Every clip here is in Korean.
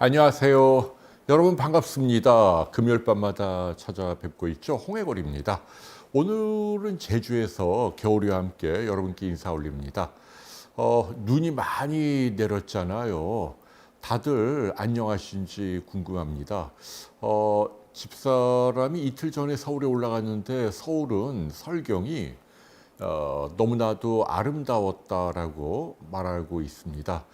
안녕하세요. 여러분 반갑습니다. 금요일 밤마다 찾아뵙고 있죠. 홍해걸입니다. 오늘은 제주에서 겨울이와 함께 여러분께 인사 올립니다. 눈이 많이 내렸잖아요. 다들 안녕하신지 궁금합니다. 집사람이 이틀 전에 서울에 올라갔는데 서울은 설경이 너무나도 아름다웠다라고 말하고 있습니다.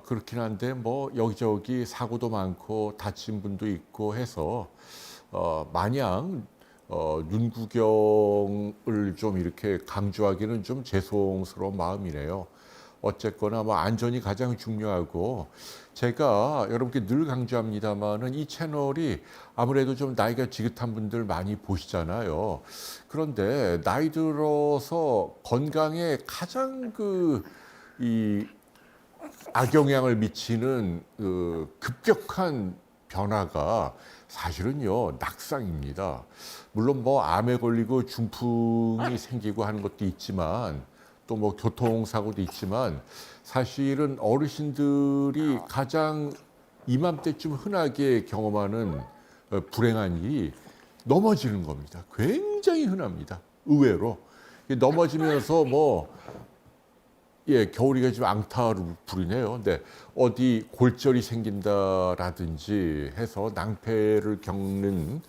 그렇긴 한데 뭐 여기저기 사고도 많고 다친 분도 있고 해서 마냥 눈 구경을 좀 이렇게 강조하기는 좀 죄송스러운 마음이네요. 어쨌거나 뭐 안전이 가장 중요하고 제가 여러분께 늘 강조합니다마는 이 채널이 아무래도 좀 나이가 지긋한 분들 많이 보시잖아요. 그런데 나이 들어서 건강에 가장 이 악영향을 미치는 급격한 변화가 사실은요 낙상입니다. 물론 뭐 암에 걸리고 중풍이 생기고 하는 것도 있지만 또 뭐 교통사고도 있지만 사실은 어르신들이 가장 이맘때쯤 흔하게 경험하는 불행한 일이 넘어지는 겁니다. 굉장히 흔합니다. 의외로 넘어지면서 뭐 겨울이가 좀 앙탈을 부리네요. 근데 어디 골절이 생긴다라든지 해서 낭패를 겪는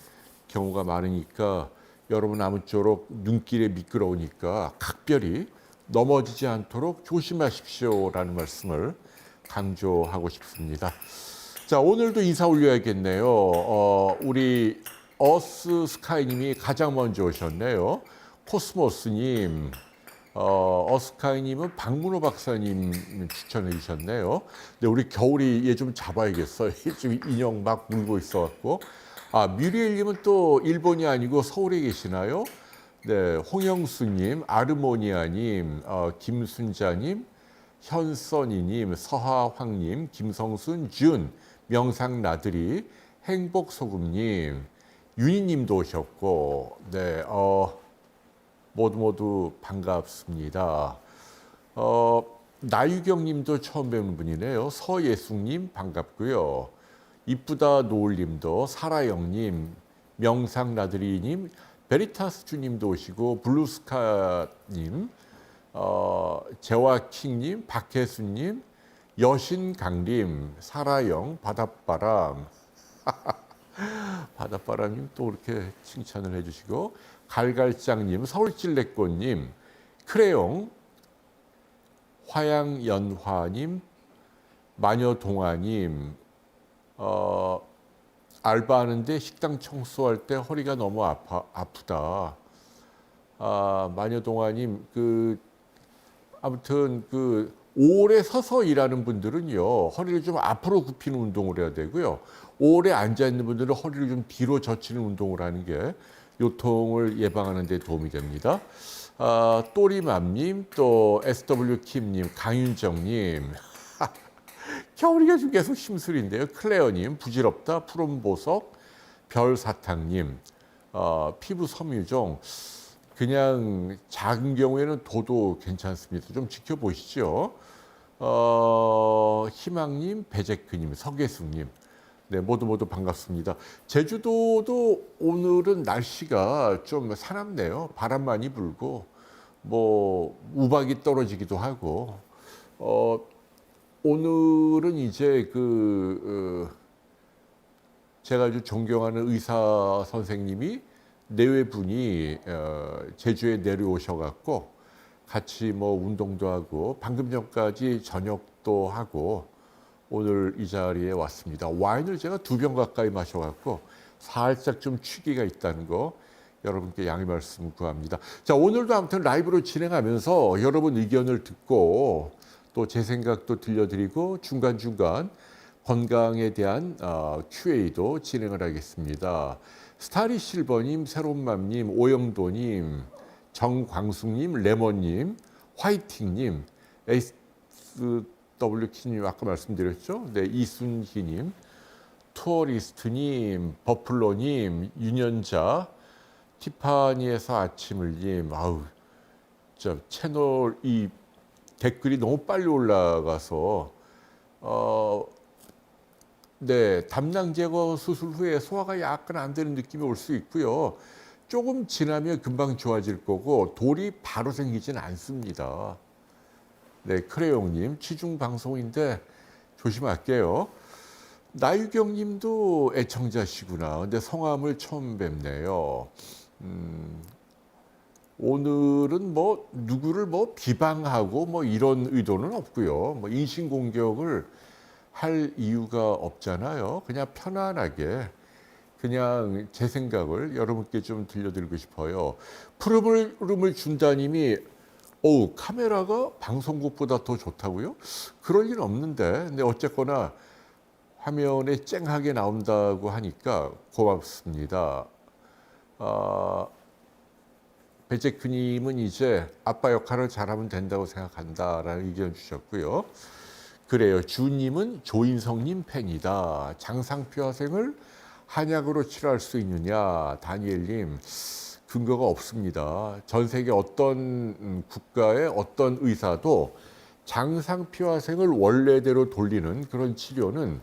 경우가 많으니까 여러분 아무쪼록 눈길에 미끄러우니까 각별히 넘어지지 않도록 조심하십시오라는 말씀을 강조하고 싶습니다. 자, 오늘도 인사 올려야겠네요. 우리 어스 스카이님이 가장 먼저 오셨네요. 코스모스님, 어스카이님은 박문호 박사님 추천해 주셨네요. 근데 우리 겨울이 얘 좀 잡아야겠어요. 지금 인형 막 물고 있어갖고. 뮤리엘님은 또 일본이 아니고 서울에 계시나요? 네, 홍영수님, 아르모니아님, 김순자님, 현선이님, 서하황님, 김성순, 준, 명상나들이, 행복소금님, 윤희님도 오셨고, 네, 모두 반갑습니다. 나유경님도 처음 뵙는 분이네요. 서예숙님 반갑고요. 이쁘다 노을님도, 사라영님, 명상나들이님, 베리타스 주님도 오시고, 블루스카님, 재화킹님, 박혜수님, 여신강림, 사라영, 바닷바람, 바닷바람님 또 이렇게 칭찬을 해주시고, 갈갈장님, 서울찔레꽃님, 크레용, 화양연화님, 마녀동화님, 알바하는데 식당 청소할 때 허리가 너무 아프다. 마녀동화님, 아무튼 오래 서서 일하는 분들은요, 허리를 좀 앞으로 굽히는 운동을 해야 되고요. 오래 앉아 있는 분들은 허리를 좀 뒤로 젖히는 운동을 하는 게 요통을 예방하는 데 도움이 됩니다. 또리맘님, 또 SW킴님, 강윤정님, 겨울이가 좀 계속 심술인데요. 클레어님, 부질없다, 푸른 보석, 별사탕님, 피부 섬유종, 그냥 작은 경우에는 도도 괜찮습니다. 좀 지켜보시죠. 희망님, 배재크님, 서계숙님, 네, 모두 반갑습니다. 제주도도 오늘은 날씨가 좀 사납네요. 바람 많이 불고, 뭐, 우박이 떨어지기도 하고, 오늘은 이제 제가 아주 존경하는 의사 선생님이 내외 분이 제주에 내려오셔갖고 같이 뭐 운동도 하고 방금 전까지 저녁도 하고 오늘 이 자리에 왔습니다. 와인을 제가 2병 가까이 마셔갖고 살짝 좀 취기가 있다는 거 여러분께 양해 말씀 구합니다. 자, 오늘도 아무튼 라이브로 진행하면서 여러분 의견을 듣고 또 제 생각도 들려드리고 중간중간 건강에 대한 Q&A도 진행을 하겠습니다. 스타리 실버님, 새롬맘님, 오영도님, 정광숙님, 레몬님, 화이팅님, SW키님 아까 말씀드렸죠? 네, 이순희님, 투어리스트님, 버플로님, 윤현자, 티파니에서 아침을님, 아우, 저 채널 이 댓글이 너무 빨리 올라가서 네, 담낭 제거 수술 후에 소화가 약간 안 되는 느낌이 올 수 있고요. 조금 지나면 금방 좋아질 거고 돌이 바로 생기진 않습니다. 네, 크레용님 취중 방송인데 조심할게요. 나유경님도 애청자시구나. 근데 성함을 처음 뵙네요. 오늘은 뭐 누구를 뭐 비방하고 뭐 이런 의도는 없고요. 뭐 인신공격을 할 이유가 없잖아요. 그냥 편안하게 그냥 제 생각을 여러분께 좀 들려드리고 싶어요. 푸르름을 준다님이 카메라가 방송국보다 더 좋다고요? 그럴 일은 없는데. 근데 어쨌거나 화면에 쨍하게 나온다고 하니까 고맙습니다. 배제크님은 이제 아빠 역할을 잘하면 된다고 생각한다라는 의견 주셨고요. 그래요. 주님은 조인성님 팬이다. 장상표 화생을 한약으로 치료할 수 있느냐. 다니엘님 근거가 없습니다. 전 세계 어떤 국가의 어떤 의사도 장상표 화생을 원래대로 돌리는 그런 치료는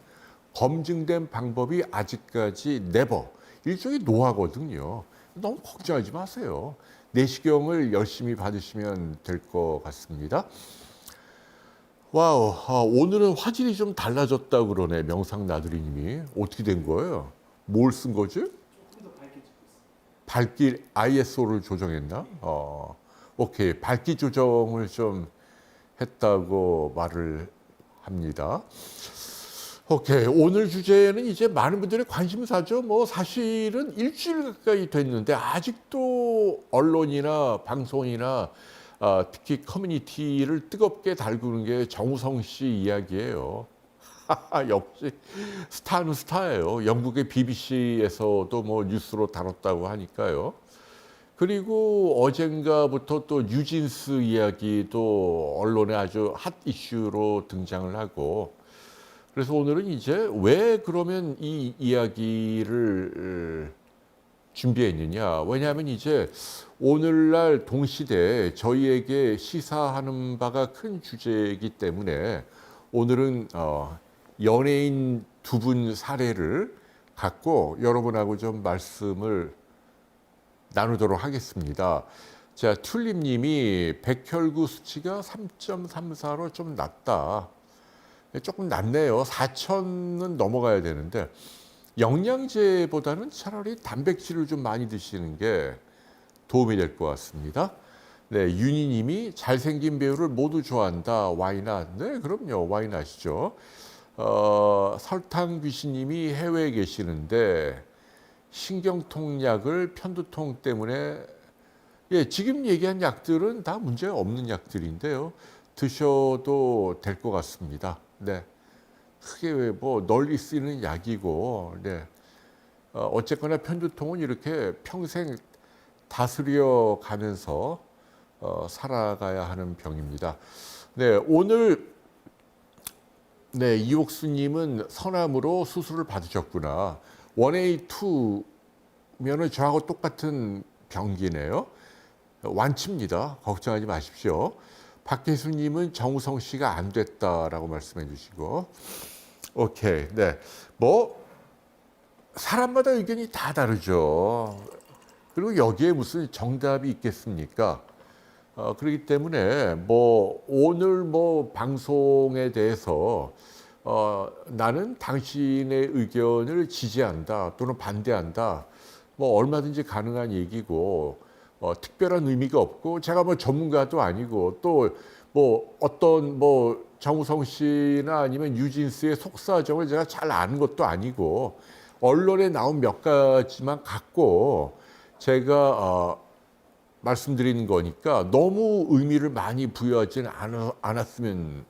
검증된 방법이 아직까지 네버 일종의 노하거든요. 너무 걱정하지 마세요. 내시경을 열심히 받으시면 될 것 같습니다. 와우, 오늘은 화질이 좀 달라졌다고 그러네. 명상나들이님이. 어떻게 된 거예요? 뭘 쓴 거지? 조금 더 밝게 찍고 있어요. 밝기 ISO를 조정했나? 오케이. 밝기 조정을 좀 했다고 말을 합니다. 오케이. 오늘 주제는 이제 많은 분들이 관심사죠. 뭐 사실은 일주일 가까이 됐는데 아직도 언론이나 방송이나 특히 커뮤니티를 뜨겁게 달구는 게 정우성 씨 이야기예요. 역시 스타는 스타예요. 영국의 BBC에서도 뭐 뉴스로 다뤘다고 하니까요. 그리고 어젠가부터 또 뉴진스 이야기도 언론에 아주 핫 이슈로 등장을 하고, 그래서 오늘은 이제 왜 그러면 이 이야기를 준비했느냐. 왜냐하면 이제 오늘날 동시대에 저희에게 시사하는 바가 큰 주제이기 때문에 오늘은 연예인 두 분 사례를 갖고 여러분하고 좀 말씀을 나누도록 하겠습니다. 자, 튤립님이 백혈구 수치가 3.34로 좀 낮다. 조금 낮네요. 4천은 넘어가야 되는데 영양제보다는 차라리 단백질을 좀 많이 드시는 게 도움이 될 것 같습니다. 네, 윤희님이 잘생긴 배우를 모두 좋아한다. 와이낫. 네, 그럼요. 와이낫이죠. 설탕 귀신님이 해외에 계시는데 신경통약을 편두통 때문에 지금 얘기한 약들은 다 문제 없는 약들인데요. 드셔도 될 것 같습니다. 네, 크게 뭐 널리 쓰이는 약이고, 네. 어쨌거나 편두통은 이렇게 평생 다스려 가면서 살아가야 하는 병입니다. 네, 오늘 네, 이옥수님은 서남으로 수술을 받으셨구나. 1A2면은 저하고 똑같은 병기네요. 완치입니다. 걱정하지 마십시오. 박혜수님은 정우성 씨가 안 됐다라고 말씀해 주시고, 오케이, 네, 뭐 사람마다 의견이 다 다르죠. 그리고 여기에 무슨 정답이 있겠습니까? 그렇기 때문에 뭐 오늘 뭐 방송에 대해서 나는 당신의 의견을 지지한다 또는 반대한다, 뭐 얼마든지 가능한 얘기고 특별한 의미가 없고, 제가 뭐 전문가도 아니고 또 뭐 어떤 뭐 정우성 씨나 아니면 뉴진스의 속사정을 제가 잘 아는 것도 아니고 언론에 나온 몇 가지만 갖고 제가 말씀드리는 거니까 너무 의미를 많이 부여하지는 않았으면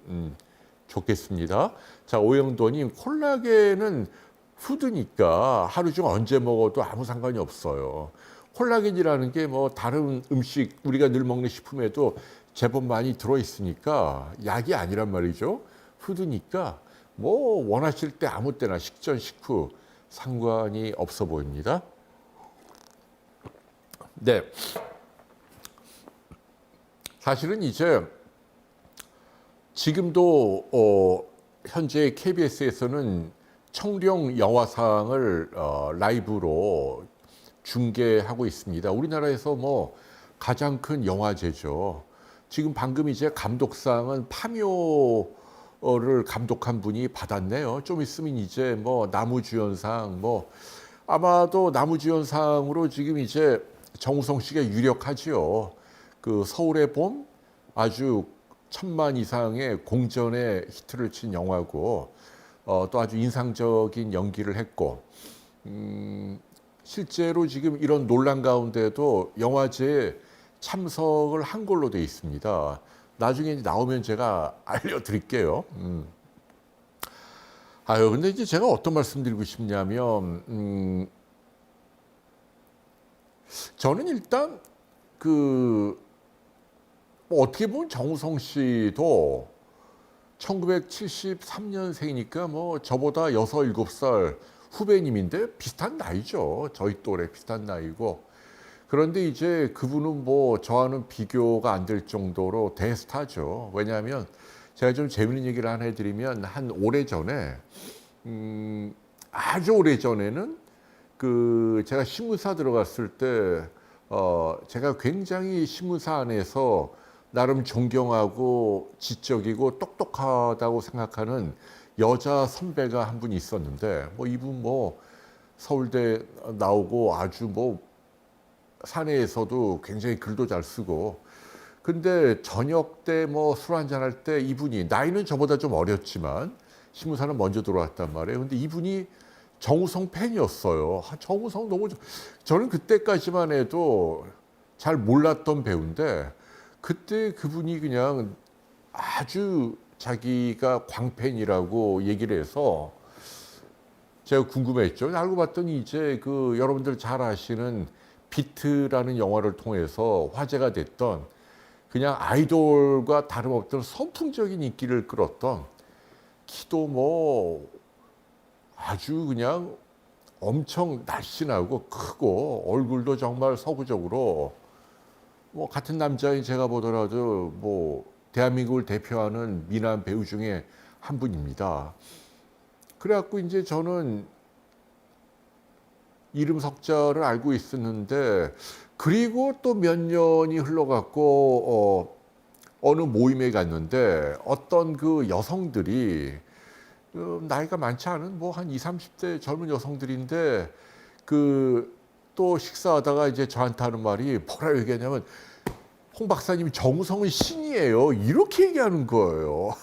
좋겠습니다. 자, 오영도님, 콜라겐은 푸드니까 하루 중 언제 먹어도 아무 상관이 없어요. 콜라겐이라는 게 뭐 다른 음식 우리가 늘 먹는 식품에도 제법 많이 들어있으니까 약이 아니란 말이죠. 푸드니까 뭐 원하실 때 아무 때나 식전 식후 상관이 없어 보입니다. 네. 사실은 이제 지금도 현재 KBS에서는 청룡 영화상을 라이브로 중계하고 있습니다. 우리나라에서 뭐 가장 큰 영화제죠. 지금 방금 이제 감독상은 파묘를 감독한 분이 받았네요. 좀 있으면 이제 뭐 나무주연상 뭐 아마도 나무주연상으로 지금 이제 정우성 씨가 유력하지요. 그 서울의 봄 아주 1,000만 이상의 공전의 히트를 친 영화고 또 아주 인상적인 연기를 했고 실제로 지금 이런 논란 가운데도 영화제에 참석을 한 걸로 돼 있습니다. 나중에 나오면 제가 알려드릴게요. 아유, 근데 이제 제가 어떤 말씀 드리고 싶냐면, 저는 일단 뭐 어떻게 보면 정우성 씨도 1973년생이니까 뭐 저보다 6, 7살 후배님인데 비슷한 나이죠. 저희 또래 비슷한 나이고. 그런데 이제 그분은 뭐 저와는 비교가 안 될 정도로 대스타죠. 왜냐하면 제가 좀 재밌는 얘기를 하나 해드리면 한 오래전에 아주 오래전에는 그 제가 신문사 들어갔을 때 제가 굉장히 신문사 안에서 나름 존경하고 지적이고 똑똑하다고 생각하는 여자 선배가 한 분이 있었는데 뭐 이분 뭐 서울대 나오고 아주 뭐 사내에서도 굉장히 글도 잘 쓰고 근데 저녁 때 뭐 술 한잔 할 때 이분이 나이는 저보다 좀 어렸지만 신문사는 먼저 들어왔단 말이에요. 근데 이분이 정우성 팬이었어요. 정우성 너무 저는 그때까지만 해도 잘 몰랐던 배우인데 그때 그분이 그냥 아주 자기가 광팬이라고 얘기를 해서 제가 궁금했죠. 알고 봤더니 이제 그 여러분들 잘 아시는 비트라는 영화를 통해서 화제가 됐던 그냥 아이돌과 다름없던 선풍적인 인기를 끌었던 키도 뭐 아주 그냥 엄청 날씬하고 크고 얼굴도 정말 서구적으로 뭐 같은 남자인 제가 보더라도 뭐 대한민국을 대표하는 미남 배우 중에 한 분입니다. 그래갖고 이제 저는 이름 석자를 알고 있었는데 그리고 또 몇 년이 흘러갔고 어느 모임에 갔는데 어떤 그 여성들이 나이가 많지 않은 뭐 한 20, 30대 젊은 여성들인데 그 또 식사하다가 이제 저한테 하는 말이 뭐라 얘기하냐면 홍 박사님 정우성은 신이에요. 이렇게 얘기하는 거예요.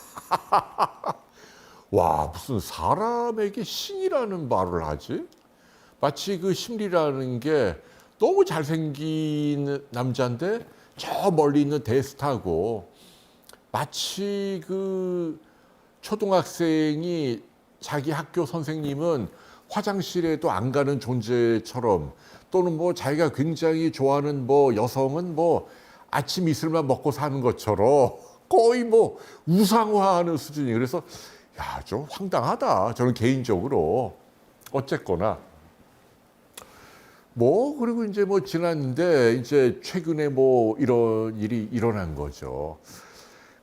와, 무슨 사람에게 신이라는 말을 하지? 마치 그 심리라는 게 너무 잘생긴 남자인데 저 멀리 있는 대스타고 마치 그 초등학생이 자기 학교 선생님은 화장실에도 안 가는 존재처럼 또는 뭐 자기가 굉장히 좋아하는 뭐 여성은 뭐 아침 이슬만 먹고 사는 것처럼 거의 뭐 우상화하는 수준이 그래서 야, 좀 황당하다. 저는 개인적으로 어쨌거나 뭐 그리고 이제 뭐 지났는데 이제 최근에 뭐 이런 일이 일어난 거죠.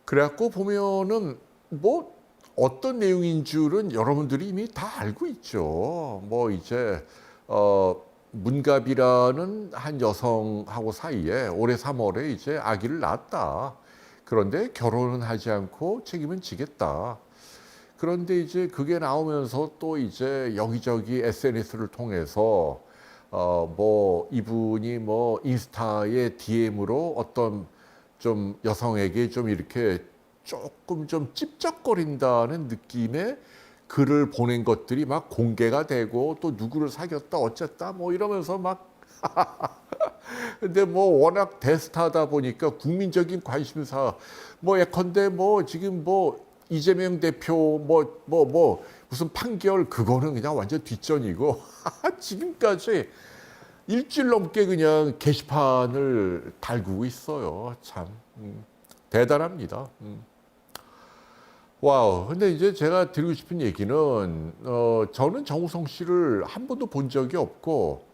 그래갖고 보면은 뭐 어떤 내용인 줄은 여러분들이 이미 다 알고 있죠. 뭐 이제 문갑이라는 한 여성하고 사이에 올해 3월에 이제 아기를 낳았다. 그런데 결혼은 하지 않고 책임은 지겠다. 그런데 이제 그게 나오면서 또 이제 여기저기 SNS를 통해서 뭐 이분이 뭐 인스타의 DM으로 어떤 좀 여성에게 좀 이렇게 조금 좀 찝쩍거린다는 느낌의 글을 보낸 것들이 막 공개가 되고 또 누구를 사귀었다 어쨌다 뭐 이러면서 막 근데 뭐 워낙 대스타다 보니까 국민적인 관심사 뭐 예컨대 뭐 지금 뭐 이재명 대표 뭐 무슨 판결 그거는 그냥 완전 뒷전이고 지금까지 일주일 넘게 그냥 게시판을 달구고 있어요. 참 대단합니다. 와우. 근데 이제 제가 드리고 싶은 얘기는 저는 정우성 씨를 한 번도 본 적이 없고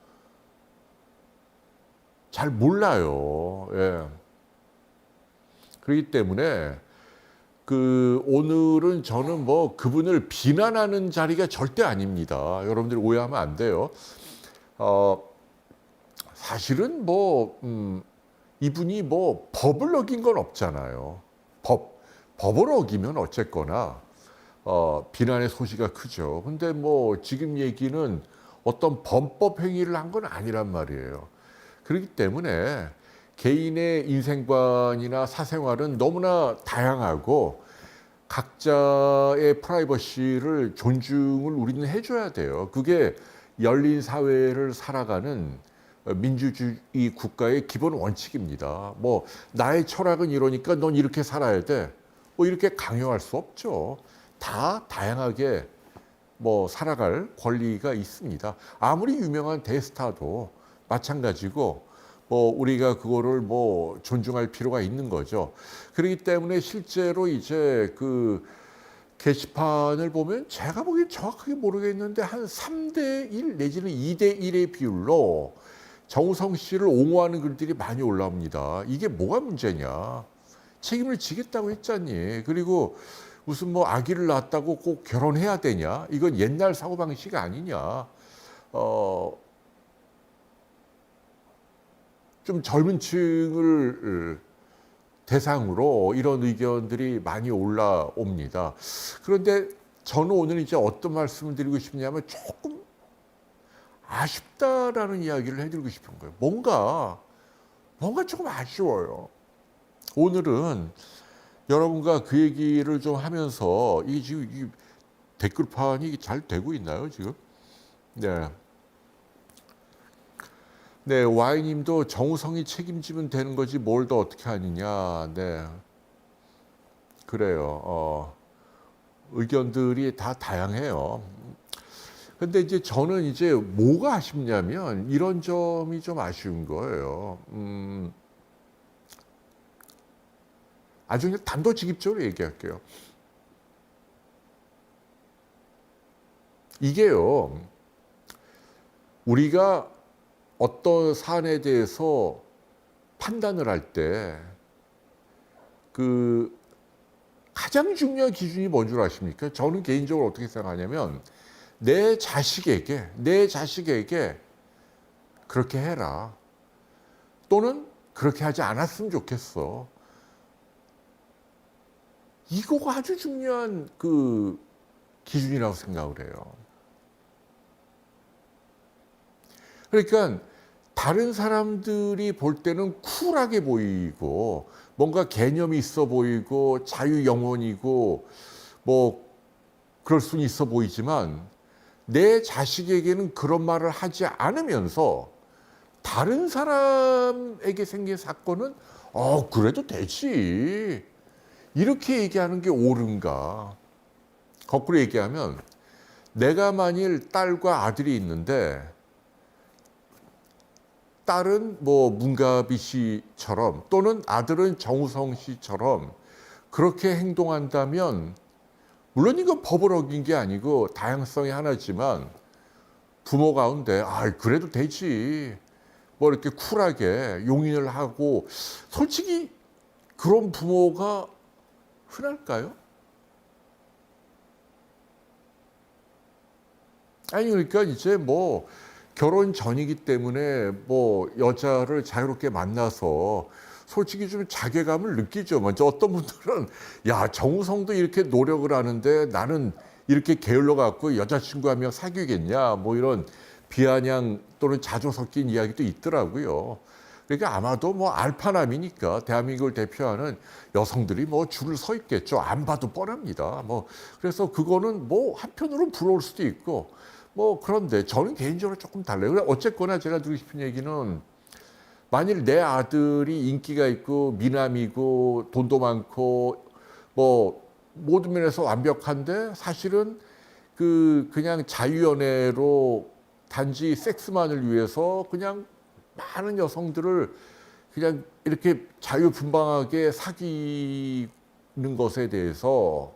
잘 몰라요. 예. 그렇기 때문에 오늘은 저는 뭐 그분을 비난하는 자리가 절대 아닙니다. 여러분들 오해하면 안 돼요. 사실은 이분이 뭐 법을 어긴 건 없잖아요. 법을 어기면 어쨌거나 비난의 소지가 크죠. 근데 뭐 지금 얘기는 어떤 범법 행위를 한 건 아니란 말이에요. 그렇기 때문에 개인의 인생관이나 사생활은 너무나 다양하고 각자의 프라이버시를 존중을 우리는 해줘야 돼요. 그게 열린 사회를 살아가는 민주주의 국가의 기본 원칙입니다. 뭐 나의 철학은 이러니까 넌 이렇게 살아야 돼. 뭐 이렇게 강요할 수 없죠. 다 다양하게 뭐 살아갈 권리가 있습니다. 아무리 유명한 대스타도 마찬가지고 뭐 우리가 그거를 뭐 존중할 필요가 있는 거죠. 그렇기 때문에 실제로 이제 그 게시판을 보면 제가 보기엔 정확하게 모르겠는데 한 3대1 내지는 2대1의 비율로 정우성 씨를 옹호하는 글들이 많이 올라옵니다. 이게 뭐가 문제냐? 책임을 지겠다고 했잖니. 그리고 무슨 뭐 아기를 낳았다고 꼭 결혼해야 되냐? 이건 옛날 사고방식 아니냐? 좀 젊은 층을 대상으로 이런 의견들이 많이 올라옵니다. 그런데 저는 오늘 이제 어떤 말씀을 드리고 싶냐면 조금 아쉽다라는 이야기를 해드리고 싶은 거예요. 뭔가 조금 아쉬워요. 오늘은 여러분과 그 얘기를 좀 하면서 이 지금 이 댓글판이 잘 되고 있나요, 지금? 네. 네, Y님도 정우성이 책임지면 되는 거지 뭘 더 어떻게 하느냐. 네, 그래요. 의견들이 다 다양해요. 근데 이제 저는 이제 뭐가 아쉽냐면 이런 점이 좀 아쉬운 거예요. 아주 그냥 단도직입적으로 얘기할게요. 이게요, 우리가 어떤 사안에 대해서 판단을 할 때 그 가장 중요한 기준이 뭔 줄 아십니까? 저는 개인적으로 어떻게 생각하냐면 내 자식에게 그렇게 해라. 또는 그렇게 하지 않았으면 좋겠어. 이거가 아주 중요한 그 기준이라고 생각을 해요. 그러니까 다른 사람들이 볼 때는 쿨하게 보이고 뭔가 개념이 있어 보이고 자유 영혼이고 뭐 그럴 수는 있어 보이지만 내 자식에게는 그런 말을 하지 않으면서 다른 사람에게 생긴 사건은 그래도 되지 이렇게 얘기하는 게 옳은가? 거꾸로 얘기하면 내가 만일 딸과 아들이 있는데 딸은 뭐 문가비 씨처럼 또는 아들은 정우성 씨처럼 그렇게 행동한다면 물론 이건 법을 어긴 게 아니고 다양성이 하나지만 부모 가운데 그래도 되지 뭐 이렇게 쿨하게 용인을 하고 솔직히 그런 부모가 흔할까요? 아니 그러니까 이제 뭐 결혼 전이기 때문에 뭐 여자를 자유롭게 만나서 솔직히 좀 자괴감을 느끼죠. 먼저 어떤 분들은 야 정우성도 이렇게 노력을 하는데 나는 이렇게 게을러 갖고 여자친구 한 명 사귀겠냐 뭐 이런 비아냥 또는 자조 섞인 이야기도 있더라고요. 그러니까 아마도 뭐 알파남이니까 대한민국을 대표하는 여성들이 뭐 줄을 서 있겠죠. 안 봐도 뻔합니다. 뭐 그래서 그거는 뭐 한편으로는 부러울 수도 있고 뭐 그런데 저는 개인적으로 조금 달라요. 어쨌거나 제가 드리고 싶은 얘기는 만일 내 아들이 인기가 있고 미남이고 돈도 많고 뭐 모든 면에서 완벽한데 사실은 그냥 자유연애로 단지 섹스만을 위해서 그냥 많은 여성들을 그냥 이렇게 자유분방하게 사귀는 것에 대해서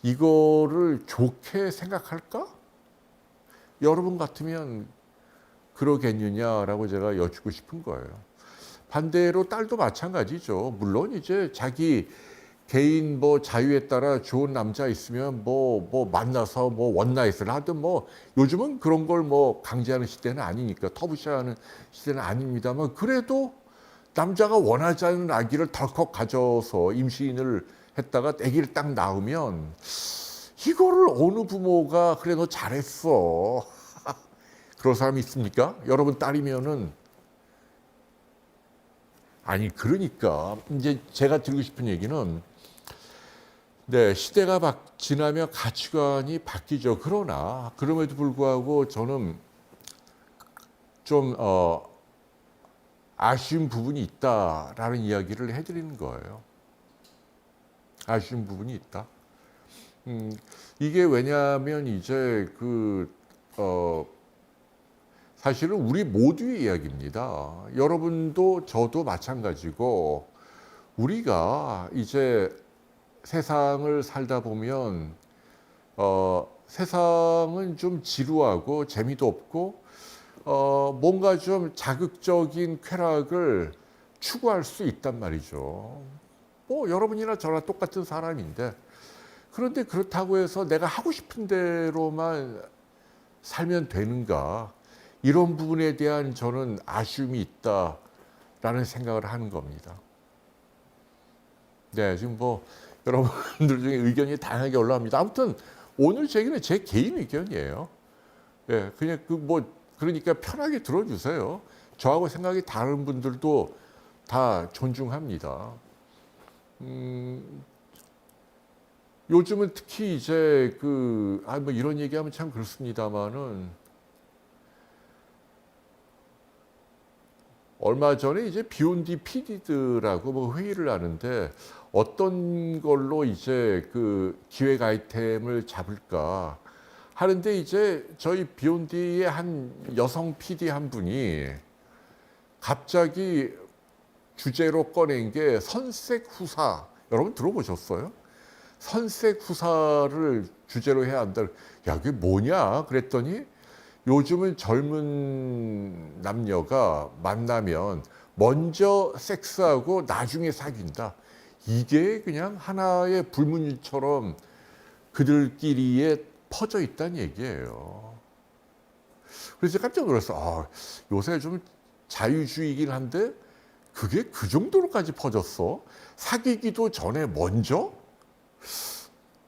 이거를 좋게 생각할까? 여러분 같으면 그러겠느냐라고 제가 여쭙고 싶은 거예요. 반대로 딸도 마찬가지죠. 물론 이제 자기 개인 뭐 자유에 따라 좋은 남자 있으면 뭐 만나서 뭐 원나잇을 하든 뭐 요즘은 그런 걸 뭐 강제하는 시대는 아니니까 터부시하는 시대는 아닙니다만 그래도 남자가 원하지 않은 아기를 덜컥 가져서 임신을 했다가 아기를 딱 낳으면 이거를 어느 부모가 그래 너 잘했어 그런 사람이 있습니까? 여러분 딸이면은 아니 그러니까 이제 제가 드리고 싶은 얘기는 네 시대가 지나면 가치관이 바뀌죠. 그러나 그럼에도 불구하고 저는 좀 아쉬운 부분이 있다라는 이야기를 해드리는 거예요. 아쉬운 부분이 있다. 이게 왜냐하면 이제 사실은 우리 모두의 이야기입니다. 여러분도 저도 마찬가지고 우리가 이제 세상을 살다 보면 세상은 좀 지루하고 재미도 없고 뭔가 좀 자극적인 쾌락을 추구할 수 있단 말이죠. 뭐 여러분이나 저나 똑같은 사람인데 그런데 그렇다고 해서 내가 하고 싶은 대로만 살면 되는가 이런 부분에 대한 저는 아쉬움이 있다라는 생각을 하는 겁니다. 네, 지금 뭐 여러분들 중에 의견이 다양하게 올라옵니다. 아무튼 오늘 제 얘기는 제 개인 의견이에요. 예, 그냥 그러니까 편하게 들어주세요. 저하고 생각이 다른 분들도 다 존중합니다. 요즘은 특히 이제 뭐 이런 얘기하면 참 그렇습니다만은 얼마 전에 이제 비욘디 PD들하고 뭐 회의를 하는데 어떤 걸로 이제 기획 아이템을 잡을까 하는데 이제 저희 비욘디의 한 여성 PD 한 분이 갑자기 주제로 꺼낸 게 선색 후사. 여러분 들어보셨어요? 선색 후사를 주제로 해야 한다. 야, 그게 뭐냐? 그랬더니 요즘은 젊은 남녀가 만나면 먼저 섹스하고 나중에 사귄다. 이게 그냥 하나의 불문율처럼 그들끼리에 퍼져 있다는 얘기예요. 그래서 깜짝 놀랐어. 요새 좀 자유주의이긴 한데 그게 그 정도로까지 퍼졌어? 사귀기도 전에 먼저?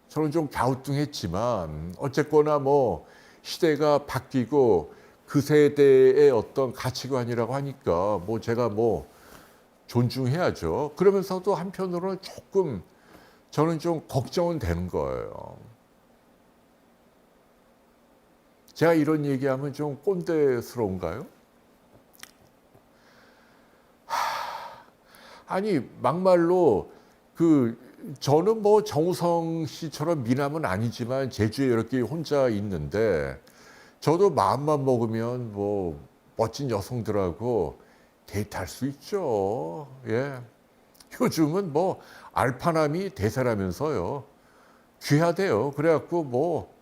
저는 좀 갸우뚱했지만 어쨌거나 뭐 시대가 바뀌고 그 세대의 어떤 가치관이라고 하니까 뭐 제가 뭐 존중해야죠. 그러면서도 한편으로는 조금 저는 좀 걱정은 되는 거예요. 제가 이런 얘기하면 좀 꼰대스러운가요? 아니 막말로 저는 뭐 정우성 씨처럼 미남은 아니지만 제주에 이렇게 혼자 있는데 저도 마음만 먹으면 뭐 멋진 여성들하고 데이트할 수 있죠. 예. 요즘은 뭐 알파남이 대세라면서요. 귀하대요. 그래갖고 뭐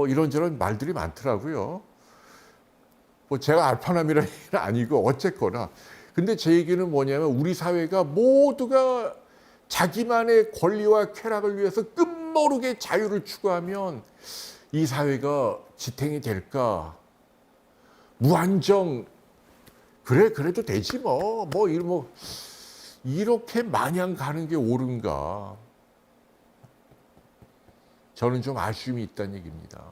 이런저런 말들이 많더라고요. 뭐 제가 알파남이라는 얘기는 아니고 어쨌거나. 근데 제 얘기는 뭐냐면 우리 사회가 모두가 자기만의 권리와 쾌락을 위해서 끝모르게 자유를 추구하면 이 사회가 지탱이 될까? 무한정 그래도 되지 뭐 이렇게 마냥 가는 게 옳은가? 저는 좀 아쉬움이 있다는 얘기입니다.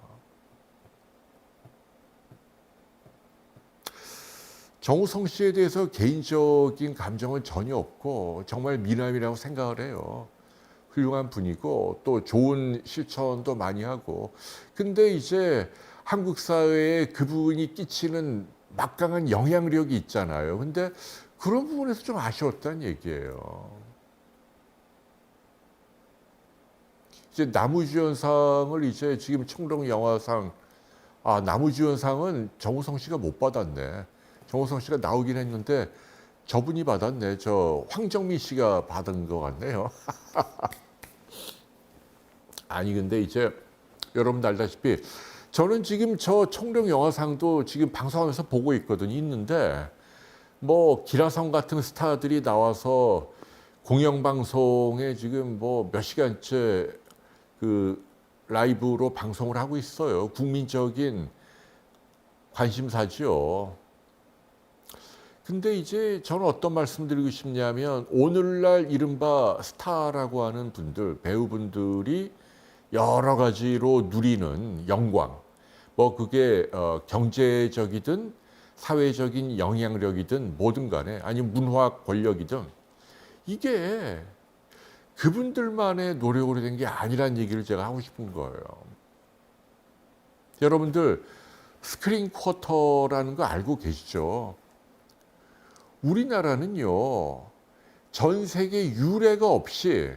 정우성 씨에 대해서 개인적인 감정은 전혀 없고 정말 미남이라고 생각을 해요. 훌륭한 분이고 또 좋은 실천도 많이 하고. 근데 이제 한국 사회에 그분이 끼치는 막강한 영향력이 있잖아요. 근데 그런 부분에서 좀 아쉬웠다는 얘기예요. 이제 남우주연상을 이제 지금 청룡 영화상 남우주연상은 정우성 씨가 못 받았네. 정우성 씨가 나오긴 했는데 저분이 받았네. 저 황정민 씨가 받은 것 같네요. 아니 근데 이제 여러분 알다시피 저는 지금 저 청룡 영화상도 지금 방송하면서 보고 있거든요. 있는데 뭐 기라성 같은 스타들이 나와서 공영방송에 지금 뭐 몇 시간째 그 라이브로 방송을 하고 있어요. 국민적인 관심사죠. 근데 이제 저는 어떤 말씀 드리고 싶냐면 오늘날 이른바 스타라고 하는 분들, 배우분들이 여러 가지로 누리는 영광, 뭐 그게 경제적이든 사회적인 영향력이든 뭐든 간에 아니면 문화 권력이든 이게 그분들만의 노력으로 된 게 아니란 얘기를 제가 하고 싶은 거예요. 여러분들 스크린 쿼터라는 거 알고 계시죠? 우리나라는요, 전 세계 유례가 없이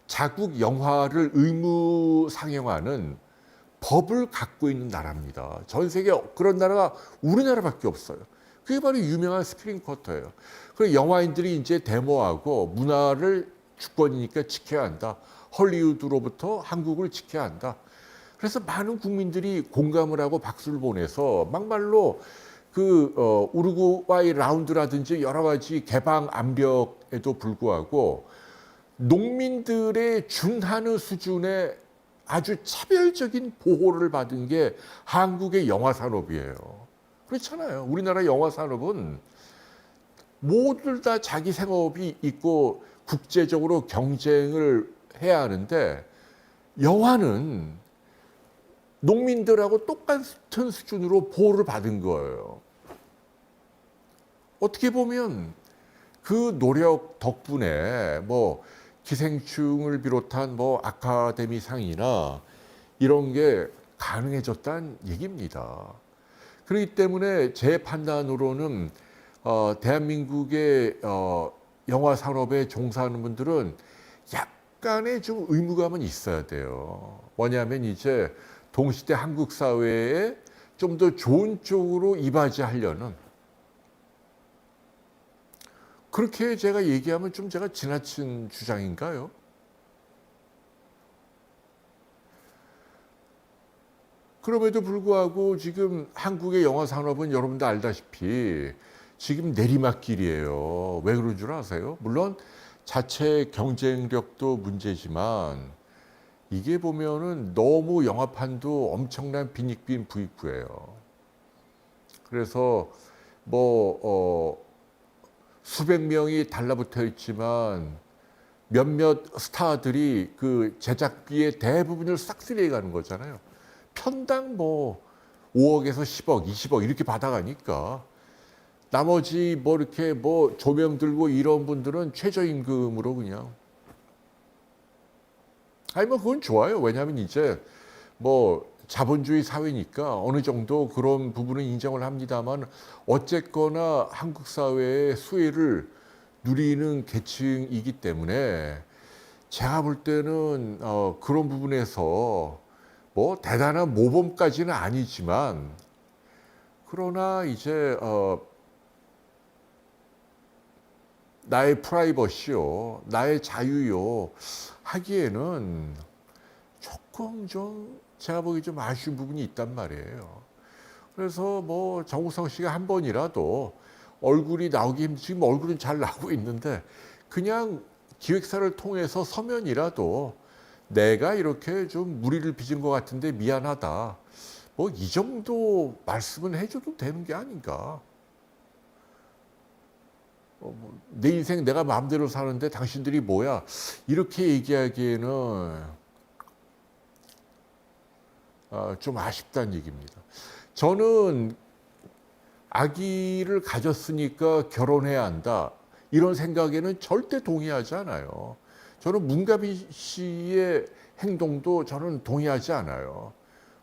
자국 영화를 의무 상영하는 법을 갖고 있는 나라입니다. 전 세계 그런 나라가 우리나라밖에 없어요. 그게 바로 유명한 스크린 쿼터예요. 그리고 영화인들이 이제 데모하고 문화를 주권이니까 지켜야 한다. 헐리우드로부터 한국을 지켜야 한다. 그래서 많은 국민들이 공감을 하고 박수를 보내서 막말로 우루과이 라운드라든지 여러 가지 개방 암벽에도 불구하고 농민들의 준하는 수준의 아주 차별적인 보호를 받은 게 한국의 영화 산업이에요. 그렇잖아요. 우리나라 영화 산업은 모두 다 자기 생업이 있고 국제적으로 경쟁을 해야 하는데 영화는 농민들하고 똑같은 수준으로 보호를 받은 거예요. 어떻게 보면 그 노력 덕분에 뭐 기생충을 비롯한 뭐 아카데미상이나 이런 게 가능해졌다는 얘기입니다. 그렇기 때문에 제 판단으로는 대한민국의 영화 산업에 종사하는 분들은 약간의 좀 의무감은 있어야 돼요. 뭐냐면 이제 동시대 한국 사회에 좀 더 좋은 쪽으로 이바지하려는 그렇게 제가 얘기하면 좀 제가 지나친 주장인가요? 그럼에도 불구하고 지금 한국의 영화 산업은 여러분도 알다시피 지금 내리막길이에요. 왜 그런 줄 아세요? 물론 자체 경쟁력도 문제지만 이게 보면은 너무 영화판도 엄청난 빈익빈 부익부예요. 그래서 수백 명이 달라붙어 있지만 몇몇 스타들이 그 제작비의 대부분을 싹쓸이해 가는 거잖아요. 편당 5억에서 10억, 20억 이렇게 받아가니까 나머지 이렇게 조명 들고 이런 분들은 최저임금으로 그냥 그건 좋아요. 왜냐하면 이제 자본주의 사회니까 어느 정도 그런 부분은 인정을 합니다만 어쨌거나 한국 사회의 수혜를 누리는 계층이기 때문에 제가 볼 때는 그런 부분에서 대단한 모범까지는 아니지만 그러나 이제 나의 프라이버시요, 나의 자유요 하기에는 조금 좀 제가 보기 좀 아쉬운 부분이 있단 말이에요. 그래서 정우성 씨가 한 번이라도 얼굴이 나오기 지금 얼굴은 잘 나오고 있는데 그냥 기획사를 통해서 서면이라도 내가 이렇게 좀 무리를 빚은 것 같은데 미안하다. 이 정도 말씀은 해줘도 되는 게 아닌가. 내 인생 내가 마음대로 사는데 당신들이 뭐야? 이렇게 얘기하기에는 좀 아쉽다는 얘기입니다. 저는 아기를 가졌으니까 결혼해야 한다. 이런 생각에는 절대 동의하지 않아요. 저는 문가비 씨의 행동도 저는 동의하지 않아요.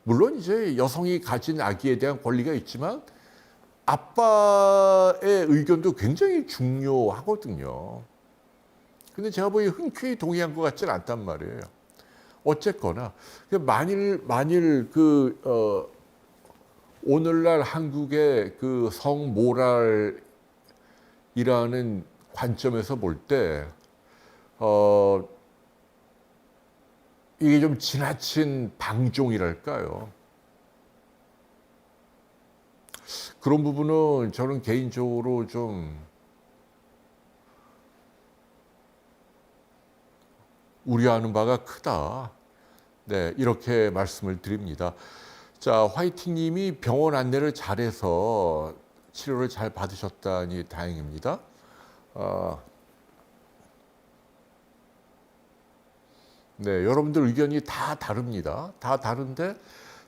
물론 이제 여성이 가진 아기에 대한 권리가 있지만 아빠의 의견도 굉장히 중요하거든요. 근데 제가 보기에 흔쾌히 동의한 것 같지는 않단 말이에요. 어쨌거나 만일 오늘날 한국의 그 성모랄이라는 관점에서 볼 때 이게 좀 지나친 방종이랄까요. 그런 부분은 저는 개인적으로 좀 우려하는 바가 크다. 네, 이렇게 말씀을 드립니다. 자, 화이팅님이 병원 안내를 잘해서 치료를 잘 받으셨다니 다행입니다. 네, 여러분들 의견이 다 다릅니다. 다 다른데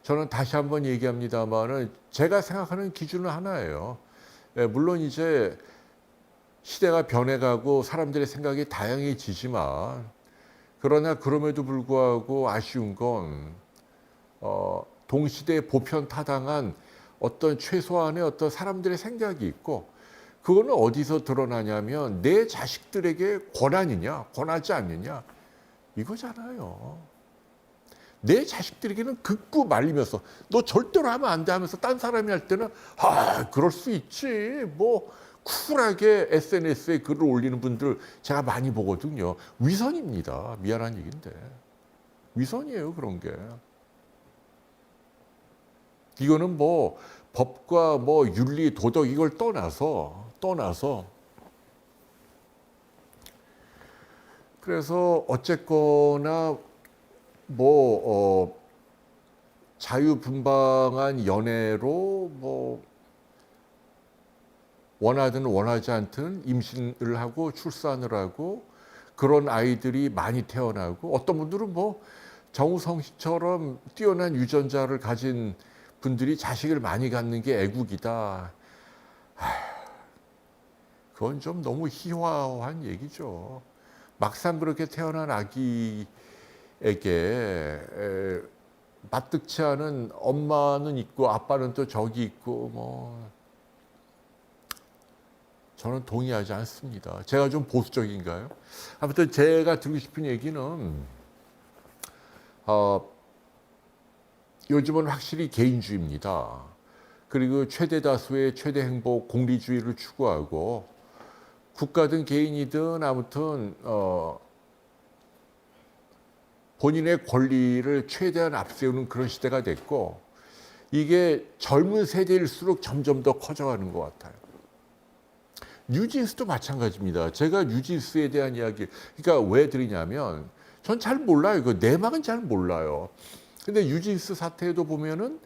저는 다시 한번 얘기합니다만은 제가 생각하는 기준은 하나예요. 네, 물론 이제 시대가 변해가고 사람들의 생각이 다양해지지만 그러나 그럼에도 불구하고 아쉬운 건 동시대에 보편타당한 어떤 최소한의 어떤 사람들의 생각이 있고 그거는 어디서 드러나냐면 내 자식들에게 권하느냐 권하지 않느냐 이거잖아요. 내 자식들에게는 극구 말리면서 너 절대로 하면 안 돼 하면서 딴 사람이 할 때는 그럴 수 있지 뭐 쿨하게 SNS에 글을 올리는 분들 제가 많이 보거든요. 위선입니다. 미안한 얘기인데 위선이에요 그런 게. 이거는 뭐 법과 뭐 윤리 도덕 이걸 떠나서 그래서 어쨌거나 뭐 자유분방한 연애로 뭐 원하든 원하지 않든 임신을 하고 출산을 하고 그런 아이들이 많이 태어나고 어떤 분들은 뭐 정우성 씨처럼 뛰어난 유전자를 가진 분들이 자식을 많이 갖는 게 애국이다. 그건 좀 너무 희화한 얘기죠. 막상 그렇게 태어난 아기에게 마뜩치 않은 엄마는 있고 아빠는 또 저기 있고 뭐 저는 동의하지 않습니다. 제가 좀 보수적인가요? 아무튼 제가 드리고 싶은 얘기는 요즘은 확실히 개인주의입니다. 그리고 최대 다수의 최대 행복 공리주의를 추구하고 국가든 개인이든 아무튼 본인의 권리를 최대한 앞세우는 그런 시대가 됐고 이게 젊은 세대일수록 점점 더 커져가는 것 같아요. 뉴진스도 마찬가지입니다. 제가 뉴진스에 대한 이야기, 그러니까 왜 드리냐면 전 잘 몰라요. 그 내막은 잘 몰라요. 근데 뉴진스 사태에도 보면은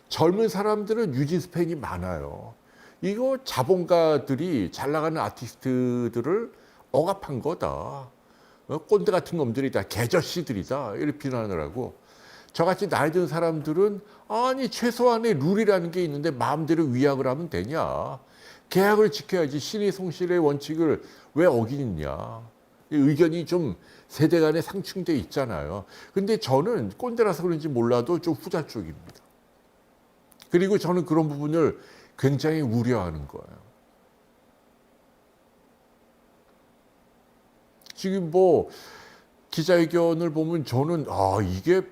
젊은 사람들은 뉴진스 팬이 많아요. 이거 자본가들이 잘 나가는 아티스트들을 억압한 거다. 꼰대 같은 놈들이다. 개저씨들이다. 이렇게 비난을 하고 저같이 나이 든 사람들은 아니 최소한의 룰이라는 게 있는데 마음대로 위약을 하면 되냐. 계약을 지켜야지 신의 성실의 원칙을 왜 어기느냐. 의견이 좀 세대 간에 상충돼 있잖아요. 근데 저는 꼰대라서 그런지 몰라도 좀 후자 쪽입니다. 그리고 저는 그런 부분을 굉장히 우려하는 거예요. 지금 뭐 기자회견을 보면 저는 이게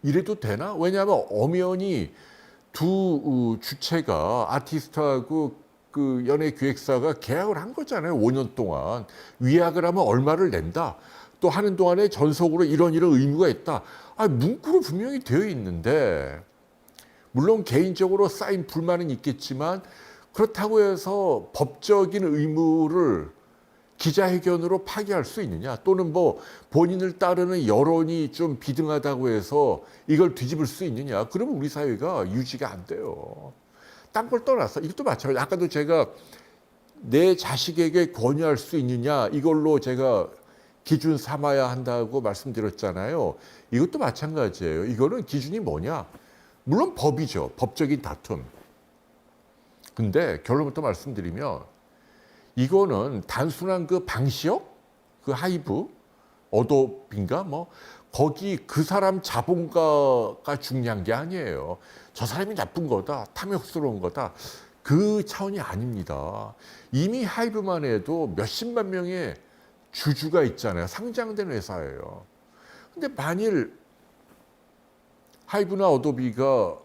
이래도 되나? 왜냐하면 엄연히 두 주체가 아티스트하고 그 연예기획사가 계약을 한 거잖아요. 5년 동안. 위약을 하면 얼마를 낸다. 또 하는 동안에 전속으로 이런 의무가 있다. 문구로 분명히 되어 있는데 물론 개인적으로 쌓인 불만은 있겠지만 그렇다고 해서 법적인 의무를 기자회견으로 파기할 수 있느냐 또는 뭐 본인을 따르는 여론이 좀 비등하다고 해서 이걸 뒤집을 수 있느냐 그러면 우리 사회가 유지가 안 돼요. 딴 걸 떠나서 이것도 마찬가지. 아까도 제가 내 자식에게 권유할 수 있느냐 이걸로 제가 기준 삼아야 한다고 말씀드렸잖아요. 이것도 마찬가지예요. 이거는 기준이 뭐냐? 물론 법이죠. 법적인 다툼. 근데 결론부터 말씀드리면 이거는 단순한 그 방시혁, 그 하이브, 어도비인가 뭐 거기 그 사람 자본가가 중요한 게 아니에요. 저 사람이 나쁜 거다, 탐욕스러운 거다. 그 차원이 아닙니다. 이미 하이브만 해도 몇십만 명의 주주가 있잖아요. 상장된 회사예요. 근데 만일 하이브나 어도비가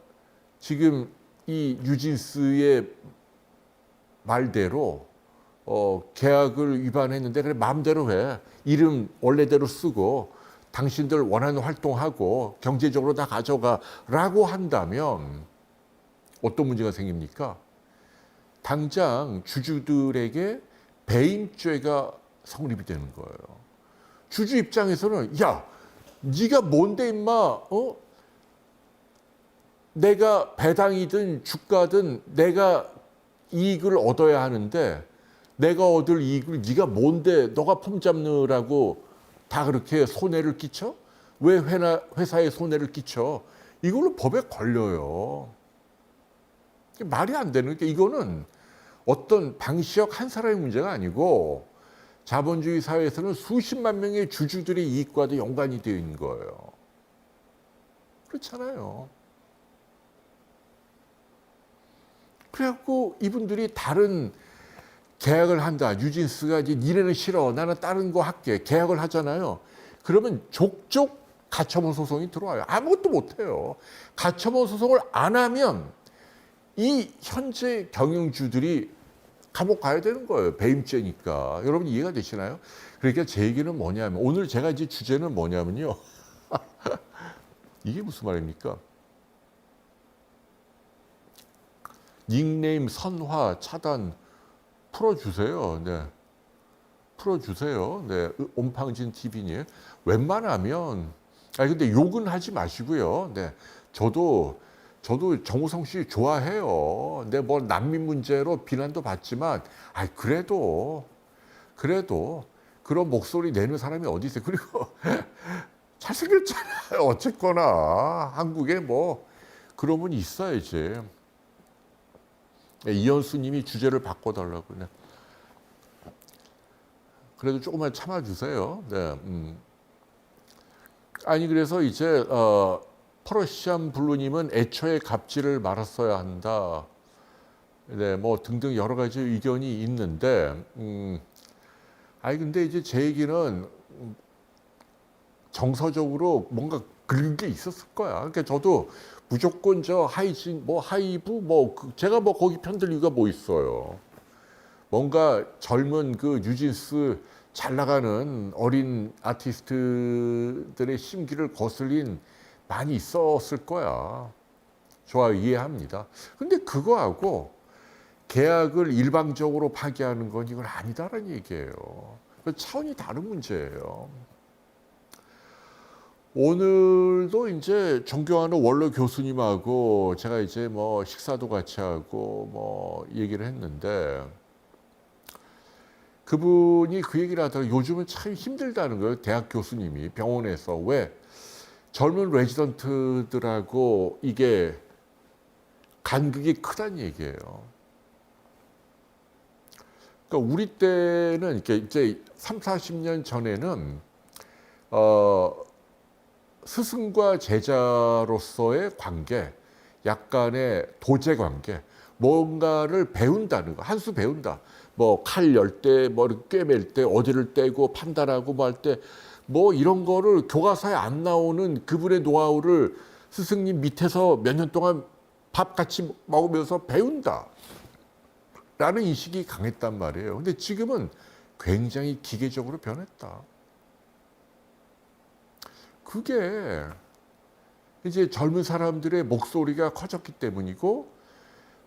지금 이 뉴진스의 말대로 계약을 위반했는데 그래 마음대로 해. 이름 원래대로 쓰고 당신들 원하는 활동하고 경제적으로 다 가져가라고 한다면 어떤 문제가 생깁니까? 당장 주주들에게 배임죄가 성립이 되는 거예요. 주주 입장에서는 야, 네가 뭔데 임마? 내가 배당이든 주가든 내가 이익을 얻어야 하는데 내가 얻을 이익을 네가 뭔데 너가 폼 잡느라고 다 그렇게 손해를 끼쳐? 왜 회사에 손해를 끼쳐? 이걸로 법에 걸려요. 말이 안 되는 게 이거는 어떤 방시혁 한 사람의 문제가 아니고 자본주의 사회에서는 수십만 명의 주주들의 이익과도 연관이 되어 있는 거예요. 그렇잖아요. 그래갖고 이분들이 다른 계약을 한다. 뉴진스가 이제 니네는 싫어. 나는 다른 거 할게. 계약을 하잖아요. 그러면 족족 가처분 소송이 들어와요. 아무것도 못해요. 가처분 소송을 안 하면 이 현재 경영주들이 감옥 가야 되는 거예요. 배임죄니까. 여러분 이해가 되시나요? 그러니까 제 얘기는 뭐냐면 오늘 제가 이제 주제는 뭐냐면요. 이게 무슨 말입니까? 닉네임 선화 차단 풀어주세요. 네. 풀어주세요. 네. 옴팡진 TV님. 웬만하면, 아니, 근데 욕은 하지 마시고요. 네. 저도 정우성 씨 좋아해요. 근데 뭐 난민 문제로 비난도 받지만, 그래도 그런 목소리 내는 사람이 어디 있어요. 그리고 잘생겼잖아요. 어쨌거나. 한국에 뭐 그런 분이 있어야지. 이현수 님이 주제를 바꿔달라고. 네. 그래도 조금만 참아주세요. 네. 아니, 그래서 이제, 퍼러시안 블루님은 애초에 갑질을 말았어야 한다. 네, 뭐 등등 여러 가지 의견이 있는데, 근데 이제 제 얘기는 정서적으로 뭔가 그런 게 있었을 거야. 그러니까 저도 무조건 저 하이진, 뭐 하이브, 제가 뭐 거기 편들 이유가 뭐 있어요. 뭔가 젊은 그 뉴진스 잘 나가는 어린 아티스트들의 심기를 거슬린 많이 있었을 거야. 좋아, 이해합니다. 근데 그거하고 계약을 일방적으로 파기하는 건 이건 아니다라는 얘기예요. 차원이 다른 문제예요. 오늘도 이제 존경하는 원로 교수님하고 제가 이제 뭐 식사도 같이 하고 뭐 얘기를 했는데 그분이 그 얘기를 하더라고요. 요즘은 참 힘들다는 거예요. 대학 교수님이 병원에서. 왜? 젊은 레지던트들하고 이게 간극이 크다는 얘기예요. 그러니까 우리 때는 이렇게 이제 3, 40년 전에는 스승과 제자로서의 관계, 약간의 도제 관계, 뭔가를 배운다는 거, 한 수 배운다. 뭐 칼 열 때, 뭐 꿰맬 때, 어디를 떼고 판단하고 뭐 할 때, 뭐 이런 거를 교과서에 안 나오는 그분의 노하우를 스승님 밑에서 몇 년 동안 밥 같이 먹으면서 배운다. 라는 인식이 강했단 말이에요. 근데 지금은 굉장히 기계적으로 변했다. 그게 이제 젊은 사람들의 목소리가 커졌기 때문이고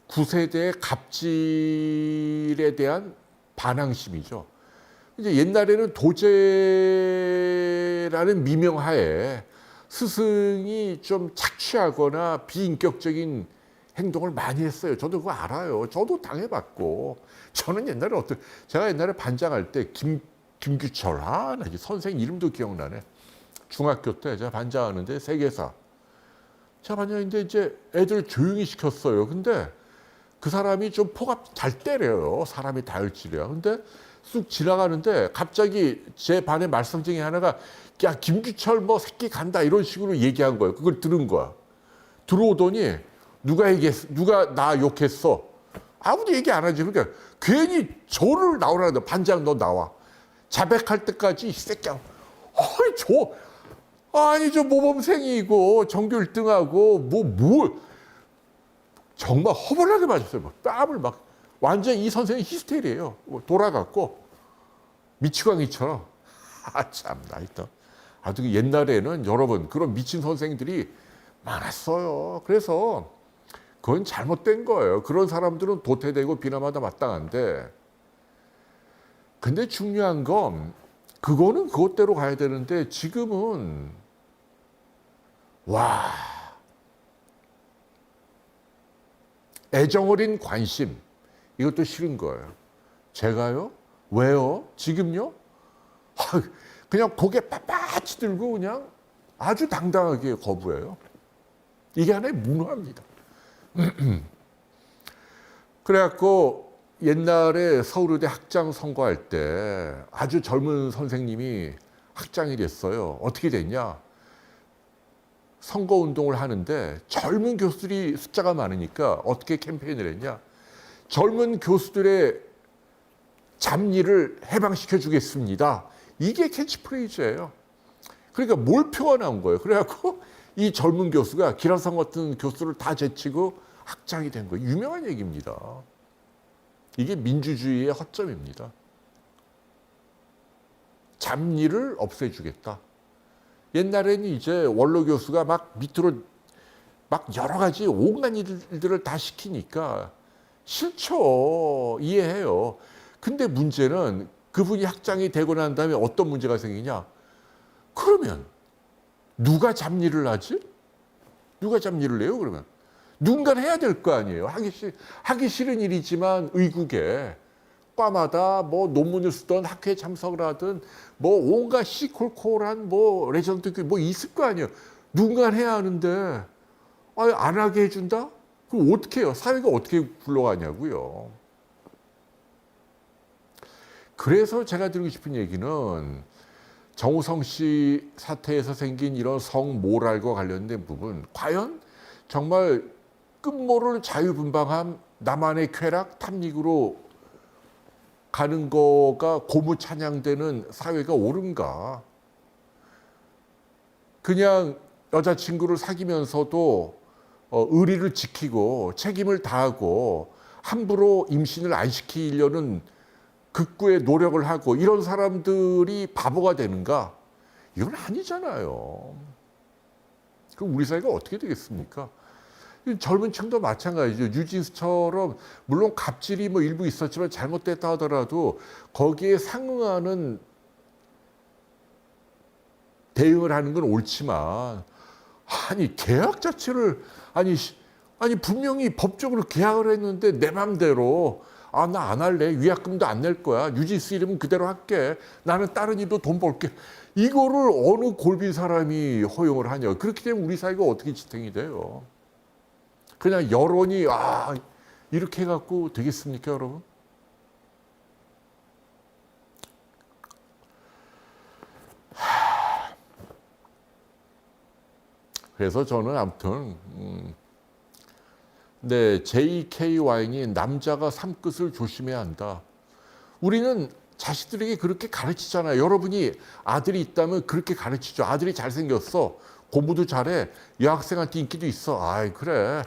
9세대의 갑질에 대한 반항심이죠. 이제 옛날에는 도제라는 미명하에 스승이 좀 착취하거나 비인격적인 행동을 많이 했어요. 저도 그거 알아요. 저도 당해봤고. 저는 옛날에 제가 옛날에 반장할 때 김규철, 나 선생 이름도 기억나네. 중학교 때 제가 반장하는데 세계사. 제가 반장인데 이제 애들 조용히 시켰어요. 근데 그 사람이 좀 포가 잘 때려요. 사람이 다혈질이야. 근데 쑥 지나가는데 갑자기 제 반의 말썽 중에 하나가 야, 김규철 뭐 새끼 간다 이런 식으로 얘기한 거예요. 그걸 들은 거야. 들어오더니 누가 나 욕했어. 아무도 얘기 안 하지. 그러니까 괜히 저를 나오라는데 반장 너 나와. 자백할 때까지 이 새끼야. 저 모범생이고 전교 1등하고 정말 허벌나게 맞았어요. 막 뺨을 막 완전 이 선생님 히스테리예요. 돌아갔고 미치광이처럼. 참나 하여튼. 옛날에는 여러분 그런 미친 선생들이 많았어요. 그래서 그건 잘못된 거예요. 그런 사람들은 도태되고 비난받아 마땅한데 근데 중요한 건 그거는 그것대로 가야 되는데 지금은 와, 애정어린 관심, 이것도 싫은 거예요. 제가요? 왜요? 지금요? 그냥 고개 빳빳이 들고 그냥 아주 당당하게 거부해요. 이게 하나의 문화입니다. 그래갖고 옛날에 서울의대 학장 선거할 때 아주 젊은 선생님이 학장이 됐어요. 어떻게 됐냐? 선거운동을 하는데 젊은 교수들이 숫자가 많으니까 어떻게 캠페인을 했냐? 젊은 교수들의 잡일을 해방시켜 주겠습니다. 이게 캐치프레이즈예요. 그러니까 몰표가 나온 거예요. 그래갖고 이 젊은 교수가 기라성 같은 교수를 다 제치고 학장이 된 거예요. 유명한 얘기입니다. 이게 민주주의의 허점입니다. 잡일을 없애주겠다. 옛날에는 이제 원로 교수가 막 밑으로 막 여러 가지 온갖 일들을 다 시키니까 싫죠. 이해해요. 근데 문제는 그분이 학장이 되고 난 다음에 어떤 문제가 생기냐? 그러면 누가 잡일을 하지? 누가 잡일을 해요, 그러면? 누군가는 해야 될 거 아니에요. 하기 싫은 일이지만 의국에 과마다 뭐 논문을 쓰던 학회에 참석을 하든 뭐 온갖 시콜콜한 뭐 레전드 뭐 있을 거 아니에요. 누군가는 해야 하는데 안 하게 해준다? 그럼 어떻게 해요? 사회가 어떻게 굴러가냐고요. 그래서 제가 드리고 싶은 얘기는 정우성 씨 사태에서 생긴 이런 성모랄과 관련된 부분, 과연 정말 끝모를 자유분방함, 나만의 쾌락, 탐닉으로 가는 거가 고무 찬양되는 사회가 옳은가? 그냥 여자친구를 사귀면서도 의리를 지키고 책임을 다하고 함부로 임신을 안 시키려는 극구의 노력을 하고 이런 사람들이 바보가 되는가? 이건 아니잖아요. 그럼 우리 사회가 어떻게 되겠습니까? 젊은 층도 마찬가지죠. 뉴진스처럼 물론 갑질이 뭐 일부 있었지만 잘못됐다 하더라도 거기에 상응하는 대응을 하는 건 옳지만 아니 계약 자체를 아니 분명히 법적으로 계약을 했는데 내 맘대로 나 안 할래. 위약금도 안 낼 거야. 뉴진스 이름은 그대로 할게. 나는 다른 일도 돈 벌게. 이거를 어느 골빈 사람이 허용을 하냐. 그렇기 때문에 우리 사회가 어떻게 지탱이 돼요. 그냥 여론이 이렇게 해갖고 되겠습니까, 여러분? 그래서 저는 아무튼 네, JKY이 남자가 삶끝을 조심해야 한다. 우리는 자식들에게 그렇게 가르치잖아요. 여러분이 아들이 있다면 그렇게 가르치죠. 아들이 잘생겼어. 공부도 잘해. 여학생한테 인기도 있어. 그래.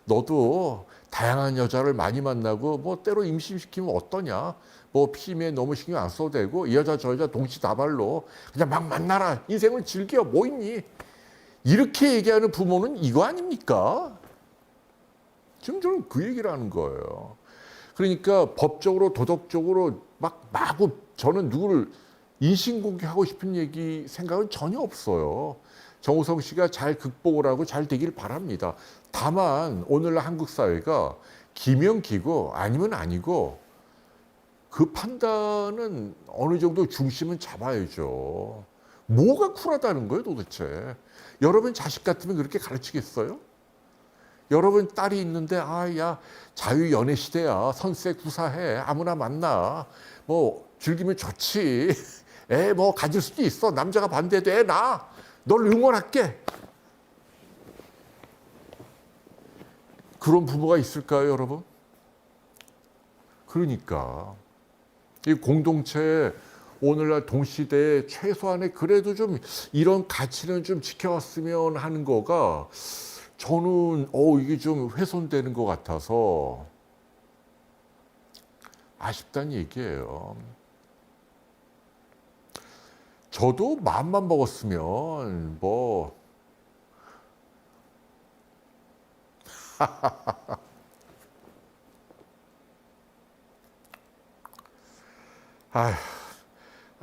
너도 다양한 여자를 많이 만나고 뭐 때로 임신시키면 어떠냐. 뭐 피임에 너무 신경 안 써도 되고 이 여자 저 여자 동시다발로 그냥 막 만나라. 인생을 즐겨. 뭐 있니? 이렇게 얘기하는 부모는 이거 아닙니까? 지금 저는 그 얘기를 하는 거예요. 그러니까 법적으로 도덕적으로 막 마구 저는 누구를 인신공격하고 싶은 생각은 전혀 없어요. 정우성 씨가 잘 극복을 하고 잘 되길 바랍니다. 다만 오늘날 한국 사회가 기면 기고 아니면 아니고 그 판단은 어느 정도 중심은 잡아야죠. 뭐가 쿨하다는 거예요 도대체. 여러분 자식 같으면 그렇게 가르치겠어요? 여러분 딸이 있는데 야 자유 연애 시대야. 선세 구사해. 아무나 만나. 뭐 즐기면 좋지. 애 뭐 가질 수도 있어. 남자가 반대해도 애 낳아. 널 응원할게. 그런 부모가 있을까요, 여러분? 그러니까 이 공동체 오늘날 동시대에 최소한의 그래도 좀 이런 가치는 좀 지켜왔으면 하는 거가 저는 이게 좀 훼손되는 것 같아서 아쉽다는 얘기예요. 저도 마음만 먹었으면 뭐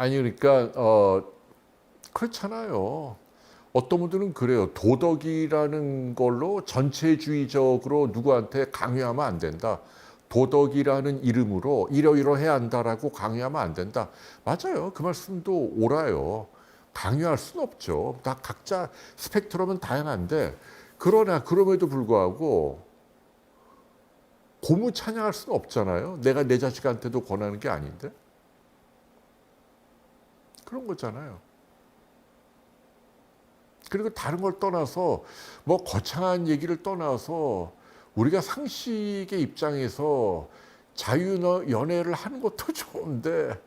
아니 그러니까 그렇잖아요. 어떤 분들은 그래요. 도덕이라는 걸로 전체주의적으로 누구한테 강요하면 안 된다. 도덕이라는 이름으로 이러이러해야 한다라고 강요하면 안 된다. 맞아요. 그 말씀도 옳아요. 강요할 수는 없죠. 다 각자 스펙트럼은 다양한데 그러나 그럼에도 불구하고 고무 찬양할 수는 없잖아요. 내가 내 자식한테도 권하는 게 아닌데. 그런 거잖아요. 그리고 다른 걸 떠나서 뭐 거창한 얘기를 떠나서 우리가 상식의 입장에서 자유연애를 하는 것도 좋은데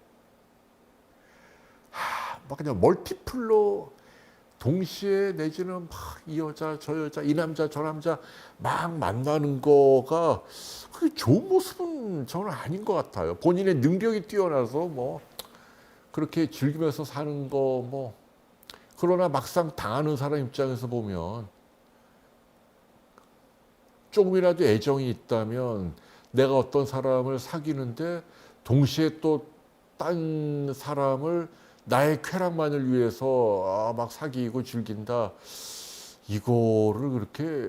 막 그냥 멀티플로 동시에 내지는 막 이 여자 저 여자 이 남자 저 남자 막 만나는 거가 그게 좋은 모습은 저는 아닌 것 같아요. 본인의 능력이 뛰어나서 뭐 그렇게 즐기면서 사는 거 뭐 그러나 막상 당하는 사람 입장에서 보면 조금이라도 애정이 있다면 내가 어떤 사람을 사귀는데 동시에 또 딴 사람을 나의 쾌락만을 위해서 막 사귀고 즐긴다. 이거를 그렇게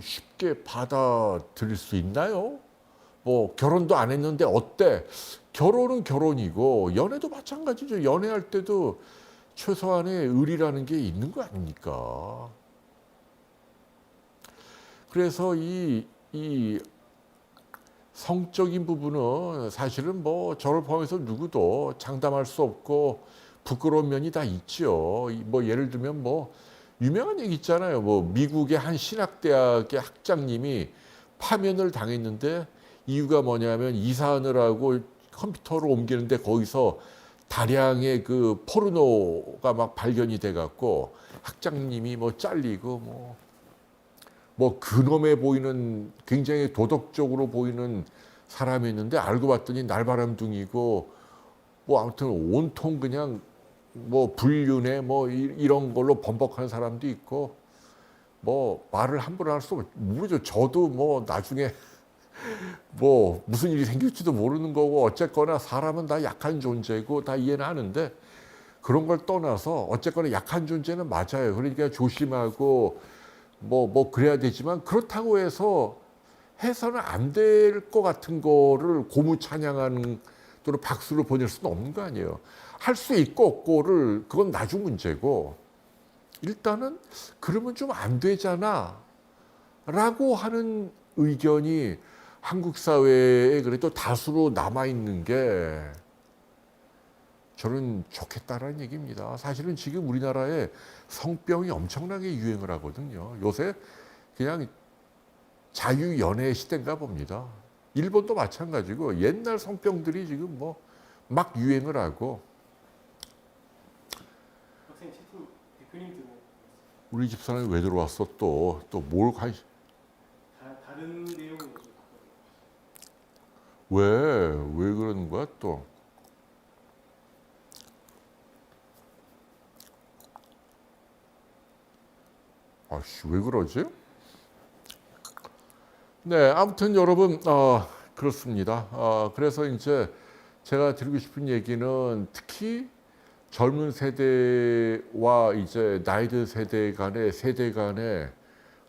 쉽게 받아들일 수 있나요? 뭐 결혼도 안 했는데 어때? 결혼은 결혼이고 연애도 마찬가지죠. 연애할 때도 최소한의 의리라는 게 있는 거 아닙니까? 그래서 이 성적인 부분은 사실은 뭐 저를 포함해서 누구도 장담할 수 없고 부끄러운 면이 다 있죠. 뭐 예를 들면 뭐 유명한 얘기 있잖아요. 뭐 미국의 한 신학대학의 학장님이 파면을 당했는데 이유가 뭐냐면 이사하느라고 컴퓨터를 옮기는데 거기서 다량의 그 포르노가 막 발견이 돼 갖고 학장님이 뭐 잘리고 뭐 그놈에 보이는 굉장히 도덕적으로 보이는 사람이었는데 알고 봤더니 날바람둥이고 뭐 아무튼 온통 그냥 뭐 불륜에 뭐 이런 걸로 번복하는 사람도 있고 뭐 말을 함부로 할 수 없죠. 모르죠. 저도 뭐 나중에 뭐 무슨 일이 생길지도 모르는 거고 어쨌거나 사람은 다 약한 존재고 다 이해는 하는데 그런 걸 떠나서 어쨌거나 약한 존재는 맞아요. 그러니까 조심하고 뭐 그래야 되지만 그렇다고 해서 해서는 안 될 것 같은 거를 고무 찬양하는 또는 박수를 보낼 수는 없는 거 아니에요. 할 수 있고 없고를 그건 나중 문제고 일단은 그러면 좀 안 되잖아 라고 하는 의견이 한국 사회에 그래도 다수로 남아있는 게 저는 좋겠다라는 얘기입니다. 사실은 지금 우리나라에 성병이 엄청나게 유행을 하거든요. 요새 그냥 자유연애 시대인가 봅니다. 일본도 마찬가지고 옛날 성병들이 지금 뭐 막 유행을 하고 박사님 채팅 대표님 들어 우리 집사람이 왜 들어왔어 또 뭘 관심 다른 내용으로 좀 바꿔요. 왜 그러는 거야 또 아씨 왜 그러지? 네 아무튼 여러분 그렇습니다. 그래서 이제 제가 드리고 싶은 얘기는 특히 젊은 세대와 이제 나이드 세대 간의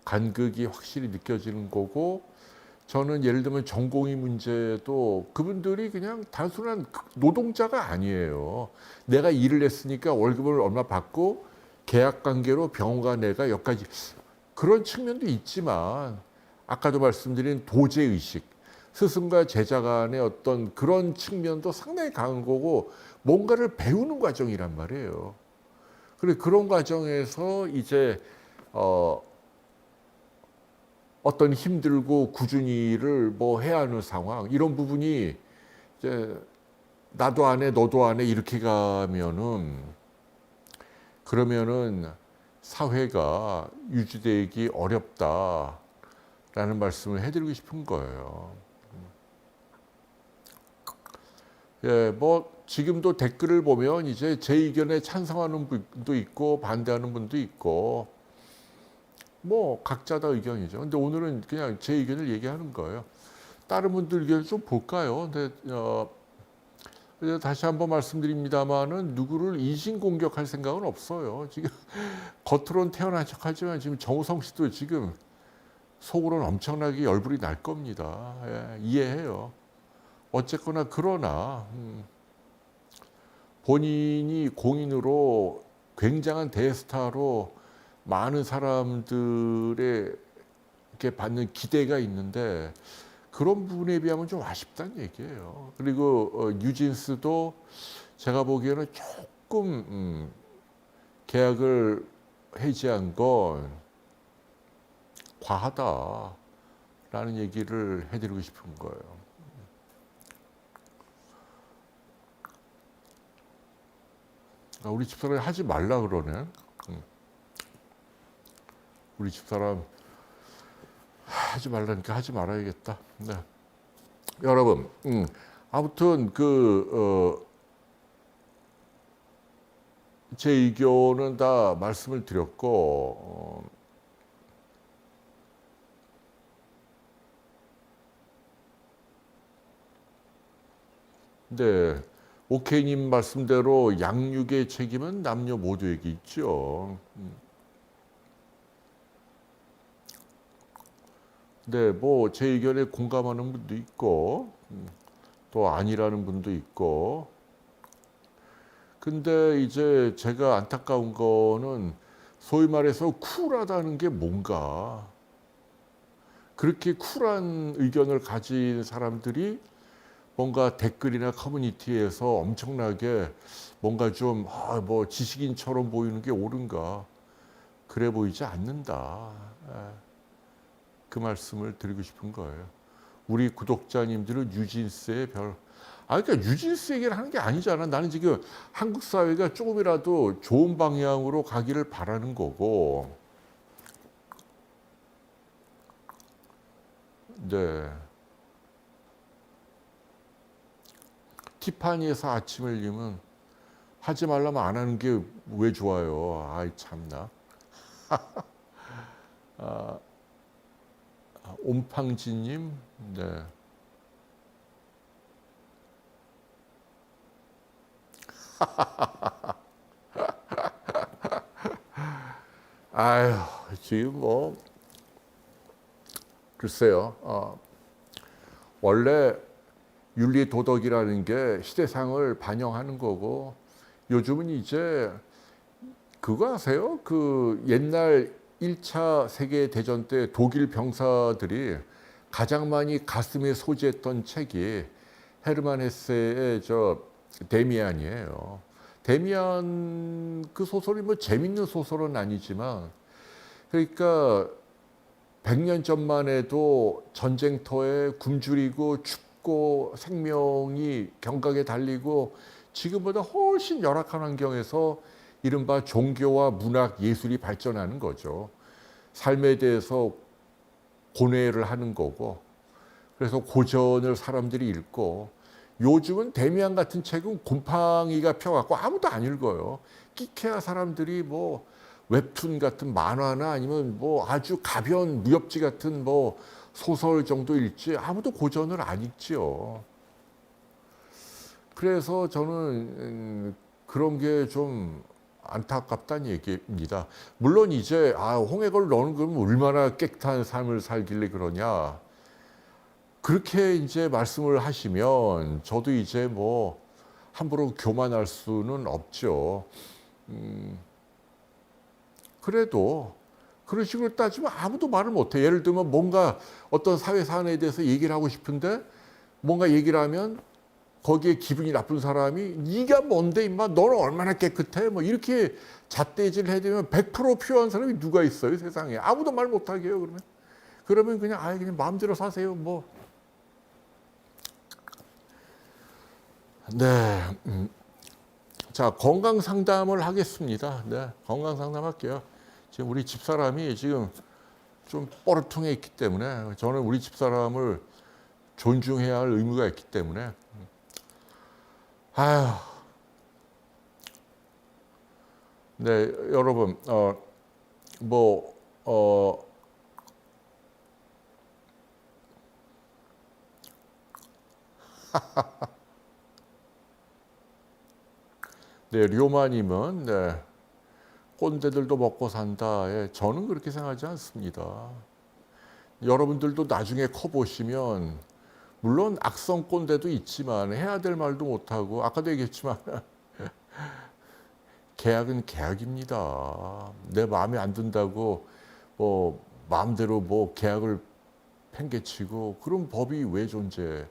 간극이 확실히 느껴지는 거고 저는 예를 들면 전공의 문제도 그분들이 그냥 단순한 노동자가 아니에요. 내가 일을 했으니까 월급을 얼마 받고 계약 관계로 병원과 내가 여기까지 그런 측면도 있지만 아까도 말씀드린 도제의식 스승과 제자 간의 어떤 그런 측면도 상당히 강한 거고 뭔가를 배우는 과정이란 말이에요. 그래 그런 과정에서 이제 어떤 힘들고 꾸준히 일을 뭐 해야 하는 상황 이런 부분이 이제 나도 안 해 너도 안 해 이렇게 그러면은 사회가 유지되기 어렵다라는 말씀을 해드리고 싶은 거예요. 예, 뭐 지금도 댓글을 보면 이제 제 의견에 찬성하는 분도 있고 반대하는 분도 있고 뭐 각자 다 의견이죠. 근데 오늘은 그냥 제 의견을 얘기하는 거예요. 다른 분들 의견을 좀 볼까요? 근데 다시 한번 말씀드립니다만은 누구를 인신공격할 생각은 없어요. 지금 겉으로는 태어난 척하지만 지금 정우성 씨도 지금 속으로는 엄청나게 열불이 날 겁니다. 예, 이해해요. 어쨌거나 그러나 본인이 공인으로 굉장한 대스타로 많은 사람들의 이렇게 받는 기대가 있는데 그런 부분에 비하면 좀 아쉽다는 얘기예요. 그리고 뉴진스도 제가 보기에는 조금 계약을 해지한 건 과하다라는 얘기를 해드리고 싶은 거예요. 우리 집사람이 하지 말라 그러네. 우리 집사람 하지 말라니까 하지 말아야겠다. 네. 여러분, 아무튼 제 의견은 다 말씀을 드렸고, 네, 오케이님 말씀대로 양육의 책임은 남녀 모두에게 있죠. 네, 뭐 제 의견에 공감하는 분도 있고 또 아니라는 분도 있고. 근데 이제 제가 안타까운 거는 소위 말해서 쿨하다는 게 뭔가 그렇게 쿨한 의견을 가진 사람들이 뭔가 댓글이나 커뮤니티에서 엄청나게 뭔가 좀 뭐 지식인처럼 보이는 게 옳은가 그래 보이지 않는다. 그 말씀을 드리고 싶은 거예요. 우리 구독자님들은 뉴진스의 그러니까 뉴진스 얘기를 하는 게 아니잖아. 나는 지금 한국 사회가 조금이라도 좋은 방향으로 가기를 바라는 거고. 네. 티파니에서 아침을 일면 하지 말라면 안 하는 게 왜 좋아요. 아이 참나. 옴팡지님, 네. 아유, 지금 뭐 글쎄요. 원래 윤리 도덕이라는 게 시대상을 반영하는 거고 요즘은 이제 그거 아세요? 그 옛날 1차 세계대전 때 독일 병사들이 가장 많이 가슴에 소지했던 책이 헤르만 헤세의 데미안이에요. 데미안 그 소설이 뭐 재밌는 소설은 아니지만 그러니까 100년 전만 해도 전쟁터에 굶주리고 춥고 생명이 경각에 달리고 지금보다 훨씬 열악한 환경에서 이른바 종교와 문학, 예술이 발전하는 거죠. 삶에 대해서 고뇌를 하는 거고 그래서 고전을 사람들이 읽고 요즘은 데미안 같은 책은 곰팡이가 펴갖고 아무도 안 읽어요. 끼케야 사람들이 뭐 웹툰 같은 만화나 아니면 뭐 아주 가벼운 무협지 같은 뭐 소설 정도 읽지 아무도 고전을 안 읽지요. 그래서 저는 그런 게 좀 안타깝다는 얘기입니다. 물론 이제 홍해걸 너는 그럼 얼마나 깨끗한 삶을 살길래 그러냐 그렇게 이제 말씀을 하시면 저도 이제 뭐 함부로 교만할 수는 없죠. 그래도 그런 식으로 따지면 아무도 말을 못해. 예를 들면 뭔가 어떤 사회 사안에 대해서 얘기를 하고 싶은데 뭔가 얘기를 하면 거기에 기분이 나쁜 사람이 네가 뭔데 임마 너는 얼마나 깨끗해 뭐 이렇게 잣대질을 해대면 100% 필요한 사람이 누가 있어요 세상에. 아무도 말 못하게 해요. 그러면 그냥 그냥 마음대로 사세요 뭐. 네. 자, 건강 상담을 하겠습니다. 네, 건강 상담할게요. 지금 우리 집사람이 지금 좀 뻐르퉁해 있기 때문에 저는 우리 집사람을 존중해야 할 의무가 있기 때문에 아휴. 네, 여러분 네, 료마님은 네, 꼰대들도 먹고 산다. 예, 저는 그렇게 생각하지 않습니다. 여러분들도 나중에 커 보시면 물론 악성 꼰대도 있지만 해야 될 말도 못하고 아까도 얘기했지만 계약은 계약입니다. 내 마음에 안 든다고 뭐 마음대로 뭐 계약을 팽개치고 그런 법이 왜 존재합니까?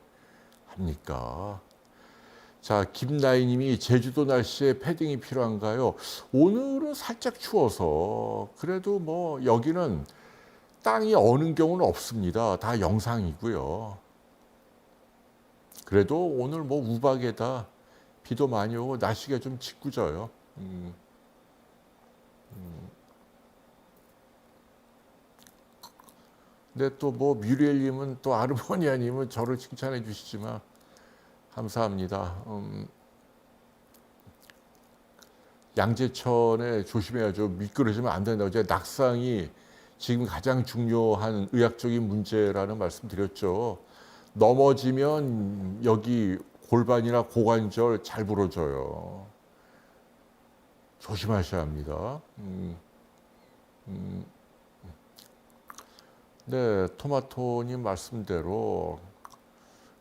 자, 김나희님이 제주도 날씨에 패딩이 필요한가요? 오늘은 살짝 추워서 그래도 뭐 여기는 땅이 어는 경우는 없습니다. 다 영상이고요. 그래도 오늘 뭐 우박에다 비도 많이 오고 날씨가 좀 짓궂어요. 근데 또 뭐 뮤리엘님은 또 아르모니아님은 저를 칭찬해 주시지만 감사합니다. 양재천에 조심해야죠. 미끄러지면 안 된다고. 제가 낙상이 지금 가장 중요한 의학적인 문제라는 말씀 드렸죠. 넘어지면 여기 골반이나 고관절 잘 부러져요. 조심하셔야 합니다. 네, 토마토님 말씀대로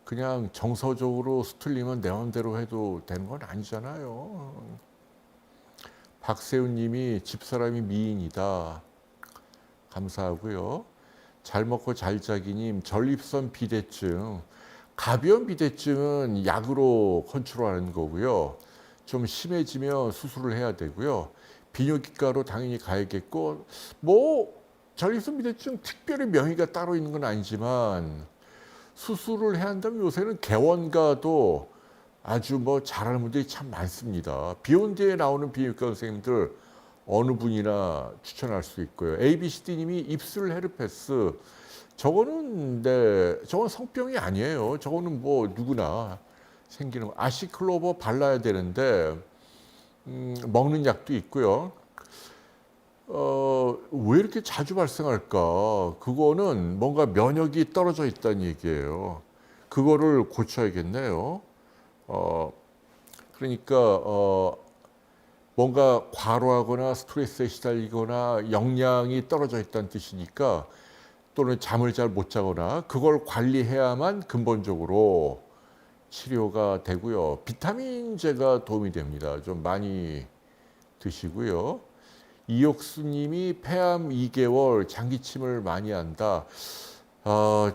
그냥 정서적으로 수틀리면 내 마음대로 해도 되는 건 아니잖아요. 박세훈님이 집사람이 미인이다. 감사하고요. 잘 먹고 잘 자기님 전립선 비대증. 가벼운 비대증은 약으로 컨트롤하는 거고요. 좀 심해지면 수술을 해야 되고요. 비뇨기과로 당연히 가야겠고 뭐 전립선 비대증 특별히 명의가 따로 있는 건 아니지만 수술을 해야 한다면 요새는 개원가도 아주 뭐 잘하는 분들이 참 많습니다. 비욘드에 나오는 비뇨기과 선생님들 어느 분이나 추천할 수 있고요. ABCD님이 입술 헤르페스 저거는 저건 성병이 아니에요. 저거는 뭐 누구나 생기는 거. 아시클로버 발라야 되는데 먹는 약도 있고요. 왜 이렇게 자주 발생할까? 그거는 뭔가 면역이 떨어져 있다는 얘기예요. 그거를 고쳐야겠네요. 그러니까 뭔가 과로하거나 스트레스에 시달리거나 영양이 떨어져 있다는 뜻이니까 또는 잠을 잘 못 자거나 그걸 관리해야만 근본적으로 치료가 되고요. 비타민제가 도움이 됩니다. 좀 많이 드시고요. 이옥수님이 폐암 2개월 장기침을 많이 한다.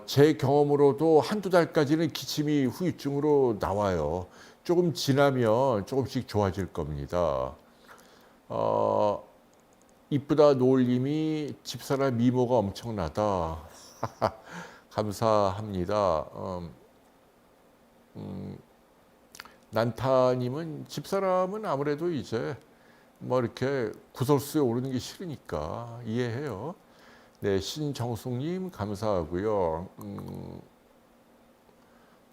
제 경험으로도 한두 달까지는 기침이 후유증으로 나와요. 조금 지나면 조금씩 좋아질 겁니다. 이쁘다 노을님이 집사람 미모가 엄청나다. 감사합니다. 난타님은 집사람은 아무래도 이제 뭐 이렇게 구설수에 오르는 게 싫으니까 이해해요. 네, 신정숙님 감사하고요.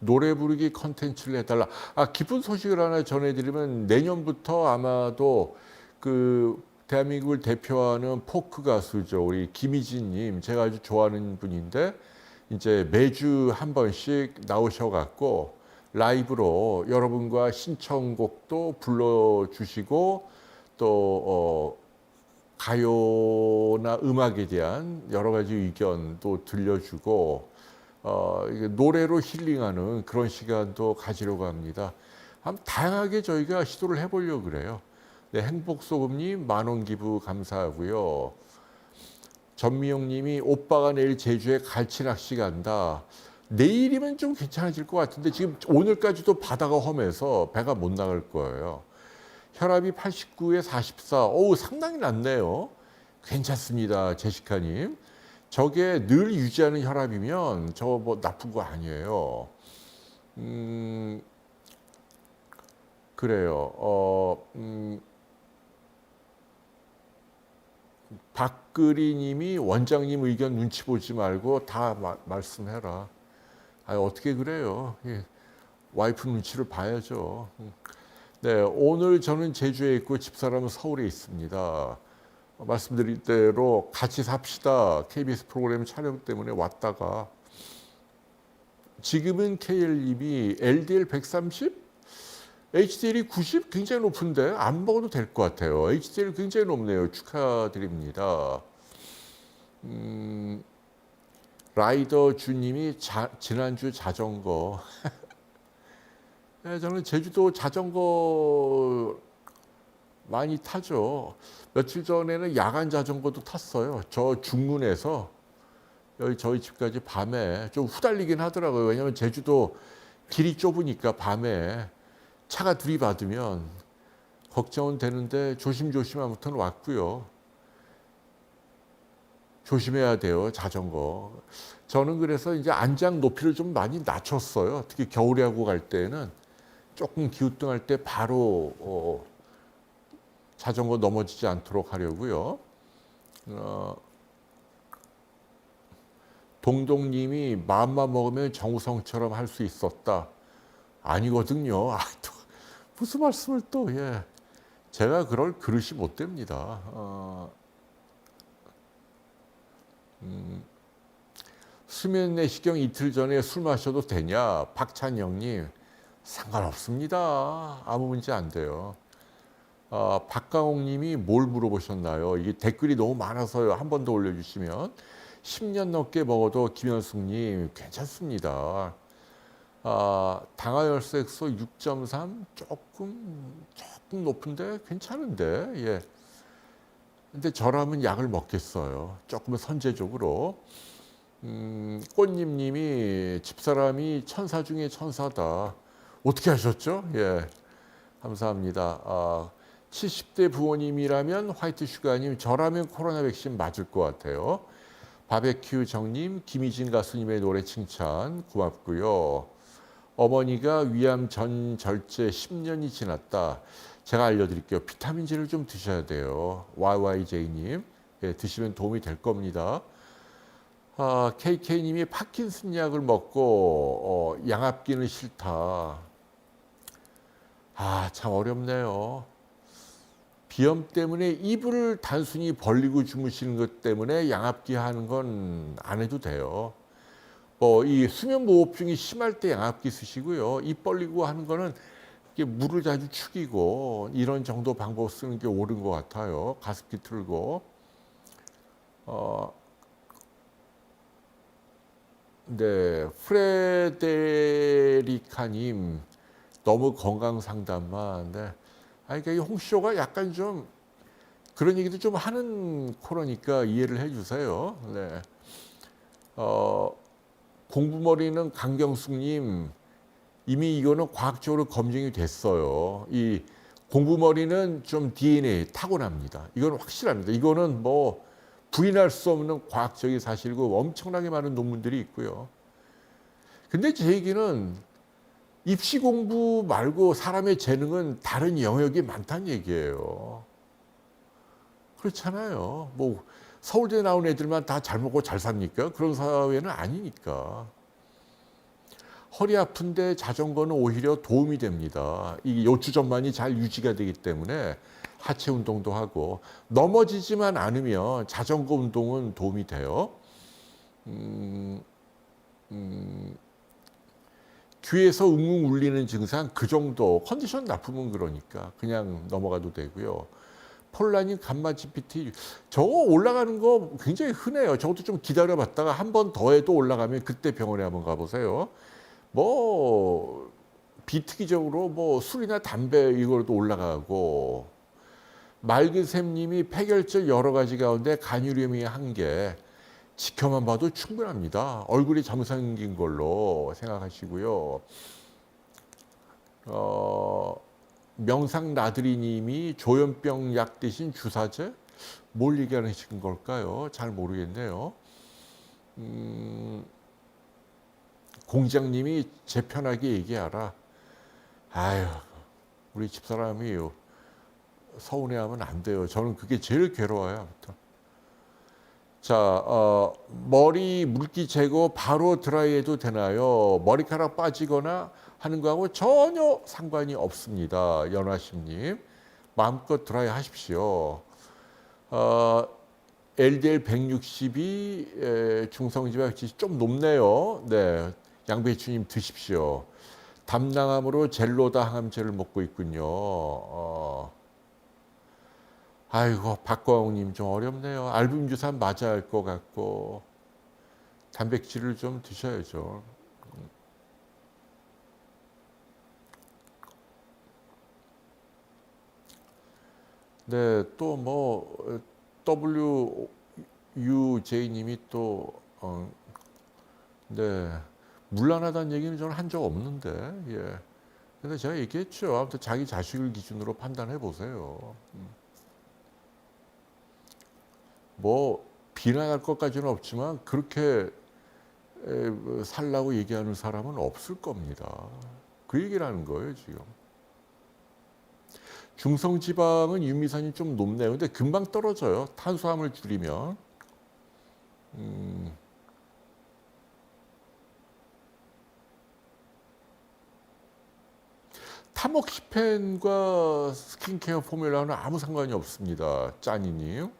노래 부르기 컨텐츠를 해달라. 기쁜 소식을 하나 전해드리면 내년부터 아마도 그 대한민국을 대표하는 포크 가수죠. 우리 김희진님 제가 아주 좋아하는 분인데 이제 매주 한 번씩 나오셔갖고 라이브로 여러분과 신청곡도 불러주시고 또 가요나 음악에 대한 여러 가지 의견도 들려주고 노래로 힐링하는 그런 시간도 가지려고 합니다. 다양하게 저희가 시도를 해보려고 그래요. 네, 행복소금님 만원 기부 감사하고요. 전미영님이 오빠가 내일 제주에 갈치 낚시 간다. 내일이면 좀 괜찮아질 것 같은데 지금 오늘까지도 바다가 험해서 배가 못 나갈 거예요. 혈압이 89에 44. 상당히 낮네요. 괜찮습니다. 제시카님. 저게 늘 유지하는 혈압이면 저거 뭐 나쁜 거 아니에요. 그래요. 박그리님이 원장님 의견 눈치 보지 말고 다 말씀해라. 어떻게 그래요? 와이프 눈치를 봐야죠. 네, 오늘 저는 제주에 있고 집사람은 서울에 있습니다. 말씀드린 대로 같이 삽시다. KBS 프로그램 촬영 때문에 왔다가 지금은 KL님이 LDL 130? HDL이 90 굉장히 높은데 안 먹어도 될 것 같아요. HDL 굉장히 높네요. 축하드립니다. 라이더 주님이 지난주 자전거. 네, 저는 제주도 자전거 많이 타죠. 며칠 전에는 야간 자전거도 탔어요. 저 중문에서 여기 저희 집까지 밤에 좀 후달리긴 하더라고요. 왜냐하면 제주도 길이 좁으니까 밤에 차가 들이받으면 걱정은 되는데 조심조심 아무튼 왔고요. 조심해야 돼요, 자전거. 저는 그래서 이제 안장 높이를 좀 많이 낮췄어요. 특히 겨울에 하고 갈 때는 조금 기우뚱할 때 바로 자전거 넘어지지 않도록 하려고요. 동동님이 마음만 먹으면 정우성처럼 할 수 있었다. 아니거든요. 또 무슨 말씀을 또, 예. 제가 그럴 그릇이 못 됩니다. 수면 내시경 이틀 전에 술 마셔도 되냐? 박찬영님, 상관없습니다. 아무 문제 안 돼요. 박강옥님이 뭘 물어보셨나요? 이게 댓글이 너무 많아서요. 한 번 더 올려주시면. 10년 넘게 먹어도 김현숙님 괜찮습니다. 당화혈색소 6.3 조금 높은데 괜찮은데, 예. 근데 저라면 약을 먹겠어요. 조금은 선제적으로. 꽃님님이 집사람이 천사 중에 천사다. 어떻게 하셨죠? 예, 감사합니다. 70대 부모님이라면 화이트 슈가님, 저라면 코로나 백신 맞을 것 같아요. 바베큐 정님, 김희진 가수님의 노래 칭찬 고맙고요. 어머니가 위암 전절제 10년이 지났다. 제가 알려드릴게요. 비타민제를 좀 드셔야 돼요. YYJ님, 예, 드시면 도움이 될 겁니다. KK님이 파킨슨 약을 먹고 양압기는 싫다. 참 어렵네요. 비염 때문에 이불을 단순히 벌리고 주무시는 것 때문에 양압기 하는 건 안 해도 돼요. 이 수면무호흡증이 심할 때 양압기 쓰시고요. 입 벌리고 하는 거는 물을 자주 축이고 이런 정도 방법 쓰는 게 옳은 것 같아요. 가습기 틀고. 네, 프레데리카님 너무 건강 상담만. 네. 그러니까 이 홍쇼가 약간 좀 그런 얘기도 좀 하는 코너니까 이해를 해주세요. 네. 공부머리는 강경숙님, 이미 이거는 과학적으로 검증이 됐어요. 이 공부머리는 좀 DNA 타고납니다. 이건 확실합니다. 이거는 뭐 부인할 수 없는 과학적인 사실이고 엄청나게 많은 논문들이 있고요. 근데 제 얘기는 입시 공부 말고 사람의 재능은 다른 영역이 많다는 얘기예요. 그렇잖아요. 뭐 서울대 나온 애들만 다 잘 먹고 잘 삽니까? 그런 사회는 아니니까. 허리 아픈데 자전거는 오히려 도움이 됩니다. 이 요추전만이 잘 유지가 되기 때문에 하체 운동도 하고 넘어지지만 않으면 자전거 운동은 도움이 돼요. 귀에서 웅웅 울리는 증상 그 정도 컨디션 나쁘면 그러니까 그냥 넘어가도 되고요. 폴라닌 감마 GPT 저거 올라가는 거 굉장히 흔해요. 저것도 좀 기다려봤다가 한 번 더 해도 올라가면 그때 병원에 한번 가보세요. 뭐 비특이적으로 뭐 술이나 담배 이걸도 올라가고 말그샘님이 폐결절 여러 가지 가운데 간유림이 한 개 지켜만 봐도 충분합니다. 얼굴이 잘못생긴 걸로 생각하시고요. 명상 나들이님이 조현병 약 대신 주사제? 뭘 얘기하는 걸까요? 잘 모르겠네요. 공장님이 제 편하게 얘기하라. 아유, 우리 집사람이 서운해하면 안 돼요. 저는 그게 제일 괴로워요. 아무튼. 자, 머리 물기 제거 바로 드라이해도 되나요? 머리카락 빠지거나 하는 거하고 전혀 상관이 없습니다. 연화심님. 마음껏 드라이 하십시오. LDL 160이 중성지방 지수 좀 높네요. 네, 양배추님 드십시오. 담낭암으로 젤로다 항암제를 먹고 있군요. 아이고 박광욱님 좀 어렵네요. 알뷸 주사 맞아야 할 것 같고 단백질을 좀 드셔야죠. 네, 또 뭐 WUJ님이 또 네, 문란하다는 얘기는 저는 한 적 없는데, 예. 근데 제가 얘기했죠. 아무튼 자기 자식을 기준으로 판단해 보세요. 뭐 비난할 것까지는 없지만 그렇게 살라고 얘기하는 사람은 없을 겁니다. 그 얘기를 하는 거예요, 지금. 중성지방은 유미산이 좀 높네요. 근데 금방 떨어져요. 탄수화물 줄이면. 타모키펜과 스킨케어 포뮬라는 아무 상관이 없습니다. 짜니님.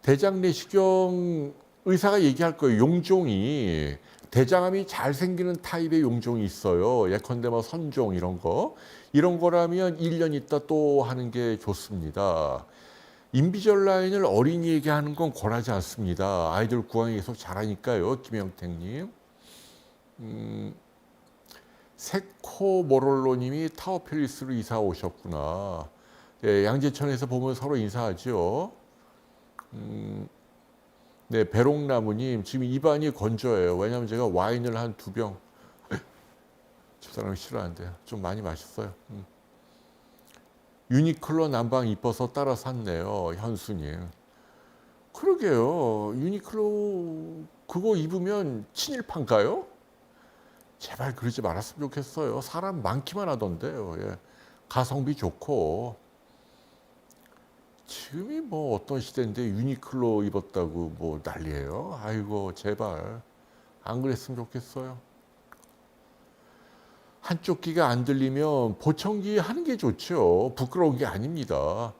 대장 내시경 의사가 얘기할 거예요. 용종이 대장암이 잘 생기는 타입의 용종이 있어요. 예컨대 뭐 선종 이런 거. 이런 거라면 1년 있다 또 하는 게 좋습니다. 인비절라인을 어린이에게 하는 건 권하지 않습니다. 아이들 구강이 계속 자라니까요. 김영택님. 세코모롤로님이 타오필리스로 이사 오셨구나. 예, 양재천에서 보면 서로 인사하죠. 네, 배롱나무님 지금 입안이 건조해요. 왜냐하면 제가 와인을 한 2병 저 사람이 싫어하는데요. 좀 많이 마셨어요. 유니클로 난방 이뻐서 따라 샀네요. 현수님. 그러게요. 유니클로 그거 입으면 친일파인가요? 제발 그러지 말았으면 좋겠어요. 사람 많기만 하던데요. 예. 가성비 좋고. 지금이 뭐 어떤 시대인데 유니클로 입었다고 뭐 난리예요. 아이고 제발 안 그랬으면 좋겠어요. 한쪽 귀가 안 들리면 보청기 하는 게 좋죠. 부끄러운 게 아닙니다.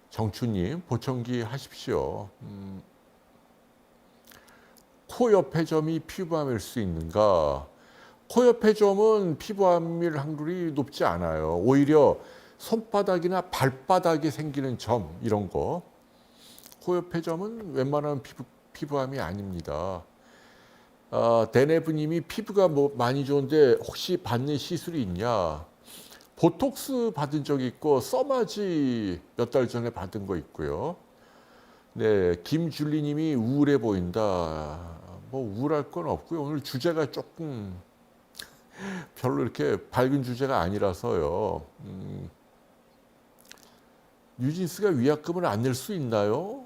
정추님 보청기 하십시오. 코 옆에 점이 피부암일 수 있는가? 코 옆에 점은 피부암일 확률이 높지 않아요. 오히려 손바닥이나 발바닥에 생기는 점 이런 거. 코 옆에 점은 웬만하면 피부암이 아닙니다. 데네브님이 피부가 뭐 많이 좋은데 혹시 받는 시술이 있냐? 보톡스 받은 적이 있고 써마지 몇 달 전에 받은 거 있고요. 네, 김줄리님이 우울해 보인다. 뭐 우울할 건 없고요. 오늘 주제가 조금 별로 이렇게 밝은 주제가 아니라서요. 뉴진스가 위약금을 안 낼 수 있나요?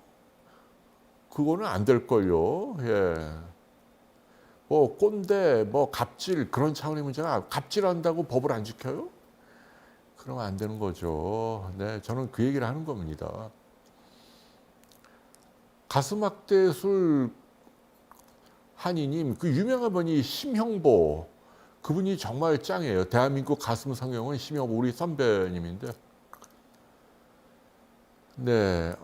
그거는 안 될걸요. 예. 뭐 꼰대, 뭐 갑질 그런 차원의 문제가 갑질한다고 법을 안 지켜요? 그러면 안 되는 거죠. 네, 저는 그 얘기를 하는 겁니다. 가슴학대술 한이님, 그 유명한 분이 심형보, 그분이 정말 짱이에요. 대한민국 가슴 성형은 심형보 우리 선배님인데, 네,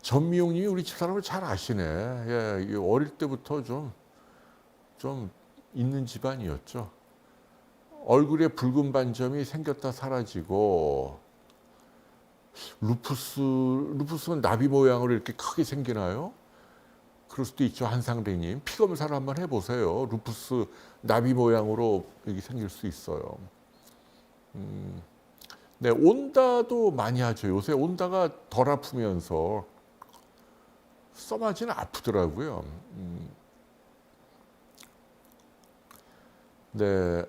전미용님이 우리 집사람을 잘 아시네. 예, 어릴 때부터 좀 있는 집안이었죠. 얼굴에 붉은 반점이 생겼다 사라지고, 루푸스는 나비 모양으로 이렇게 크게 생기나요? 그럴 수도 있죠. 한상배님. 피 검사를 한번 해보세요. 루푸스 나비 모양으로 여기 생길 수 있어요. 네, 온다도 많이 하죠. 요새 온다가 덜 아프면서 써마지는 아프더라고요. 네,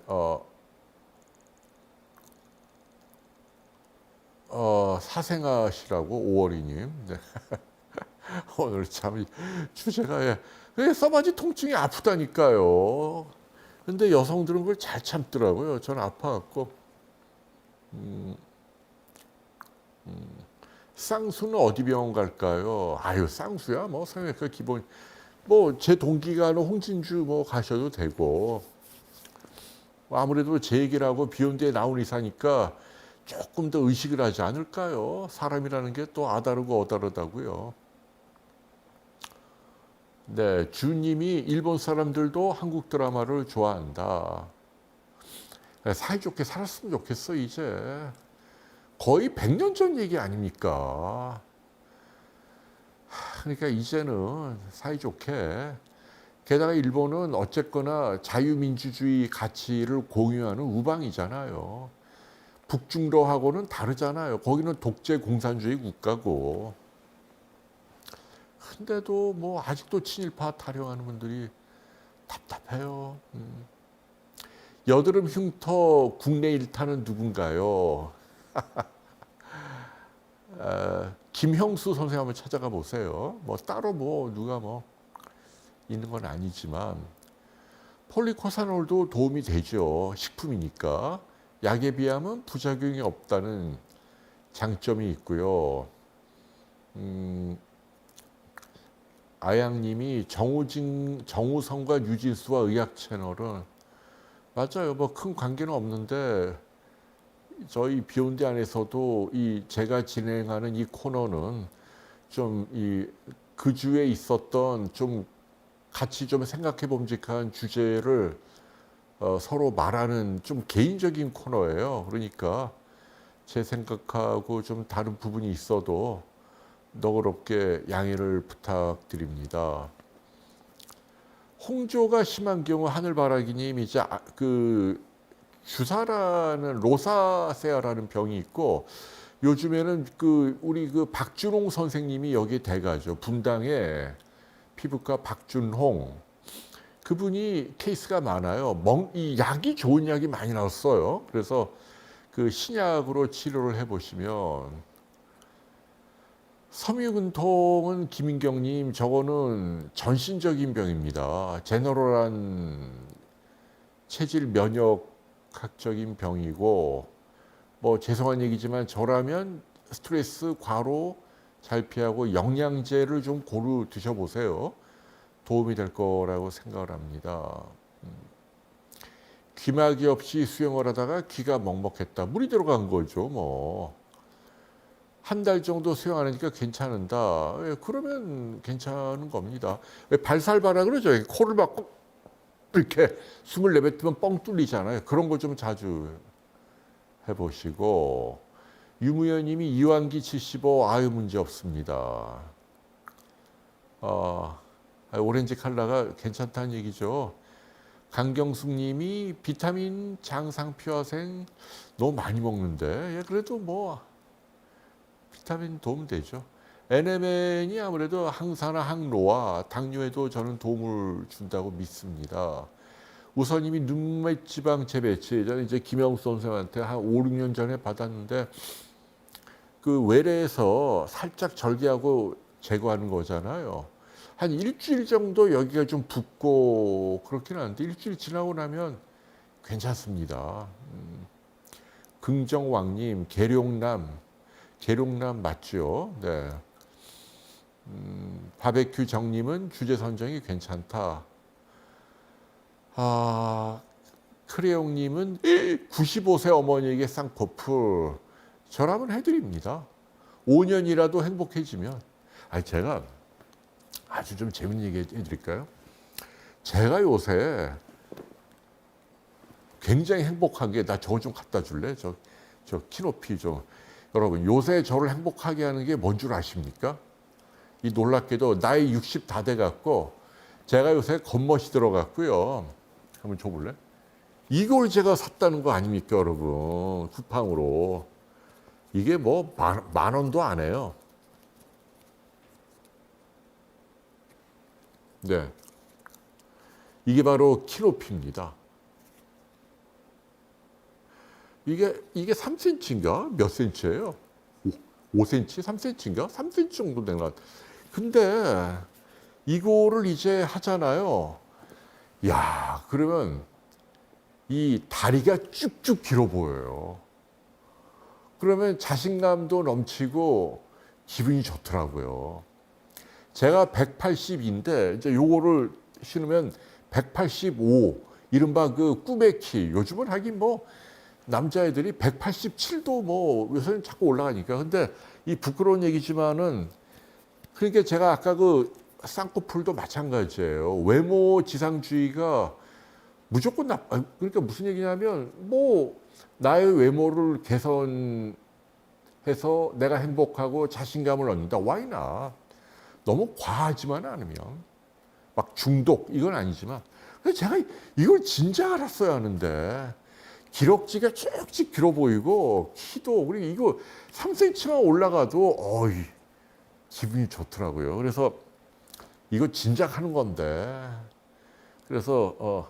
사생아시라고 5월이님. 네. 오늘 참 주제가 써마지 통증이 아프다니까요. 근데 여성들은 그걸 잘 참더라고요. 저는 아파갖고. 쌍수는 어디 병원 갈까요? 아유 쌍수야 뭐 성형외과 기본. 뭐 제 동기가 하는 홍진주 뭐 가셔도 되고. 아무래도 제 얘기를 하고 비온 데에 나온 의사니까 조금 더 의식을 하지 않을까요? 사람이라는 게 또 아다르고 어다르다고요. 네, 주님이 일본 사람들도 한국 드라마를 좋아한다. 사이좋게 살았으면 좋겠어, 이제. 거의 100년 전 얘기 아닙니까? 그러니까 이제는 사이좋게. 게다가 일본은 어쨌거나 자유민주주의 가치를 공유하는 우방이잖아요. 북중러하고는 다르잖아요. 거기는 독재 공산주의 국가고. 근데도 뭐 아직도 친일파 타령하는 분들이 답답해요. 여드름 흉터 국내 일타는 누군가요? 김형수 선생 한번 찾아가 보세요. 뭐 따로 뭐 누가 뭐 있는 건 아니지만 폴리코사놀도 도움이 되죠. 식품이니까. 약에 비하면 부작용이 없다는 장점이 있고요. 아양님이 정우성과 유진수와 의학 채널은 맞아요. 뭐 큰 관계는 없는데 저희 비욘드 안에서도 이 제가 진행하는 이 코너는 좀 그 주에 있었던 좀 같이 좀 생각해 봄직한 주제를 서로 말하는 좀 개인적인 코너예요. 그러니까 제 생각하고 좀 다른 부분이 있어도 너그럽게 양해를 부탁드립니다. 홍조가 심한 경우 하늘바라기님 이제 그 주사라는 로사세아라는 병이 있고 요즘에는 그 우리 그 박준홍 선생님이 여기에 대가죠. 분당에 피부과 박준홍 그분이 케이스가 많아요. 이 약이 좋은 약이 많이 나왔어요. 그래서 그 신약으로 치료를 해보시면 섬유근통은 김인경님 저거는 전신적인 병입니다. 제너럴한 체질 면역학적인 병이고 뭐 죄송한 얘기지만 저라면 스트레스 과로 잘 피하고 영양제를 좀 고루 드셔보세요. 도움이 될 거라고 생각을 합니다. 귀마개 없이 수영을 하다가 귀가 먹먹했다. 물이 들어간 거죠. 뭐. 한 달 정도 수영하니까 괜찮은다. 예, 그러면 괜찮은 겁니다. 왜 발살바라 그러죠. 코를 막고 이렇게 숨을 내뱉으면 뻥 뚫리잖아요. 그런 거 좀 자주 해보시고 유무현님이 이완기 75 아유 문제 없습니다. 오렌지 칼라가 괜찮다는 얘기죠. 강경숙님이 비타민 장상피화생 너무 많이 먹는데 예, 그래도 뭐 비타민 도움 되죠. NMN이 아무래도 항산화 항노화 당뇨에도 저는 도움을 준다고 믿습니다. 우선님이 눈밑지방 재배치 저는 이제 김영수 선생한테 한 5, 6년 전에 받았는데 그 외래에서 살짝 절개하고 제거하는 거잖아요. 한 일주일 정도 여기가 좀 붓고 그렇긴 한데 일주일 지나고 나면 괜찮습니다. 긍정왕님 계룡남 맞죠? 네. 바베큐 정님은 주제 선정이 괜찮다. 크레용님은 95세 어머니에게 쌍꺼풀 저라면 해드립니다. 5년이라도 행복해지면. 제가 아주 좀 재밌는 얘기 해드릴까요? 제가 요새 굉장히 행복한 게 나 저거 좀 갖다 줄래? 저 키높이 좀. 여러분 요새 저를 행복하게 하는 게 뭔 줄 아십니까? 이 놀랍게도 나이 60 다 돼갖고 제가 요새 겉멋이 들어갔고요. 한번 줘볼래? 이걸 제가 샀다는 거 아닙니까 여러분? 쿠팡으로. 이게 뭐 만 원도 안 해요. 네. 이게 바로 키높이입니다. 이게 3cm인가? 몇 cm예요? 5cm? 3cm인가? 3cm 정도 되는 것 같아요. 근데 이거를 이제 하잖아요. 야, 그러면 이 다리가 쭉쭉 길어 보여요. 그러면 자신감도 넘치고 기분이 좋더라고요. 제가 180인데 이제 요거를 신으면 185, 이른바 그 꿈의 키. 요즘은 하긴 뭐 남자애들이 187도 뭐 요새는 자꾸 올라가니까. 근데 이 부끄러운 얘기지만은 그러니까 제가 아까 그 쌍꺼풀도 마찬가지예요. 외모 지상주의가 무조건 그러니까 무슨 얘기냐면 뭐 나의 외모를 개선해서 내가 행복하고 자신감을 얻는다. Why not? 너무 과하지만 않으면 막 중독 이건 아니지만 그래서 제가 이걸 진짜 알았어야 하는데 기럭지가 쭉쭉 길어 보이고 키도 그리고 이거 3cm만 올라가도 어이 기분이 좋더라고요. 그래서 이거 진작 하는 건데 그래서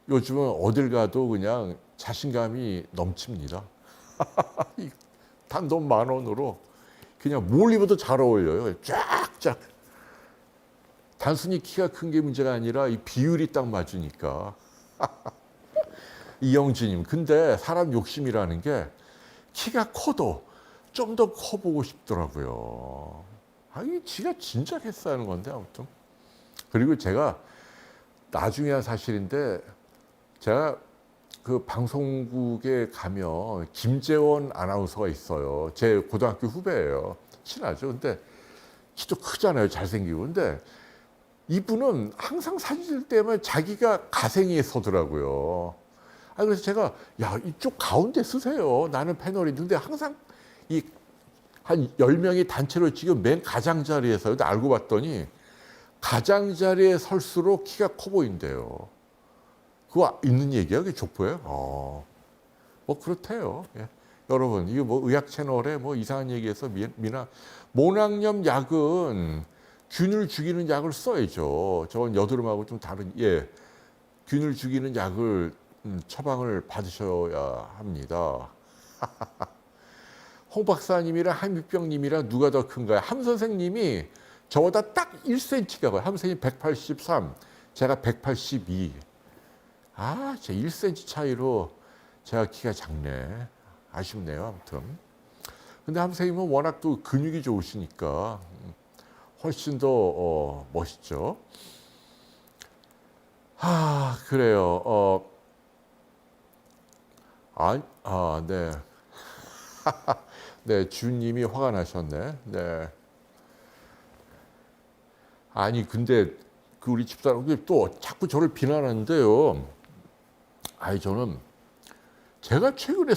요즘은 어딜 가도 그냥 자신감이 넘칩니다. 단돈 10,000원으로 그냥 뭘 입어도 잘 어울려요. 쫙쫙. 단순히 키가 큰 게 문제가 아니라 이 비율이 딱 맞으니까. 이영진님, 근데 사람 욕심이라는 게 키가 커도 좀 더 커 보고 싶더라고요. 아니, 지가 진짜 했어야 하는 건데, 아무튼. 그리고 제가 나중에 한 사실인데, 제가 그 방송국에 가면 김재원 아나운서가 있어요. 제 고등학교 후배예요. 친하죠. 근데 키도 크잖아요. 잘생기고. 근데 이분은 항상 사진 찍을 때면 자기가 가생이에 서더라고요. 그래서 제가 야 이쪽 가운데 쓰세요. 나는 패널이 근데 항상 이 한 10명이 단체로 지금 맨 가장자리에 서요. 근데 알고 봤더니 가장자리에 설수록 키가 커 보인대요. 그거 있는 얘기야? 그게 족보예요? 뭐 그렇대요. 예. 여러분 이거 뭐 의학 채널에 뭐 이상한 얘기해서 미나 모낭염 약은 균을 죽이는 약을 써야죠. 저건 여드름하고 좀 다른 균을 죽이는 약을 처방을 받으셔야 합니다. 홍 박사님이랑 한육병님이랑 누가 더 큰가요? 함 선생님이 저보다 딱 1cm가 가요. 함 선생님 183, 제가 182. 제 1cm 차이로 제가 키가 작네. 아쉽네요, 아무튼. 근데 함 선생님은 워낙 또 근육이 좋으시니까 훨씬 더 멋있죠. 그래요. 네. 네, 주님이 화가 나셨네. 네. 아니, 근데 그 우리 집사람이 또 자꾸 저를 비난하는데요. 저는 제가 최근에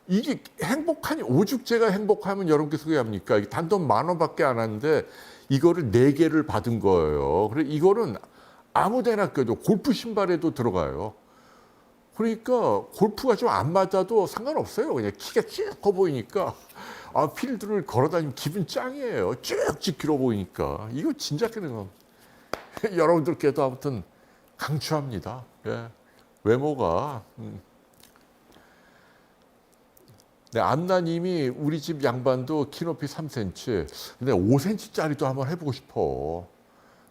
이게 행복하니 오죽 제가 행복하면 여러분께 소개합니까? 이게 단돈 10,000원밖에 안 하는데 이거를 4개를 받은 거예요. 그래 이거는 아무데나 껴도 골프 신발에도 들어가요. 그러니까 골프가 좀 안 맞아도 상관없어요. 그냥 키가 쭉 커 보이니까 필드를 걸어다니면 기분 짱이에요. 쭉쭉 길어 보이니까 이거 진짜 그런 거. 여러분들께도 아무튼 강추합니다. 예. 외모가. 네, 안나님이 우리 집 양반도 키 높이 3cm. 근데 5cm짜리도 한번 해보고 싶어.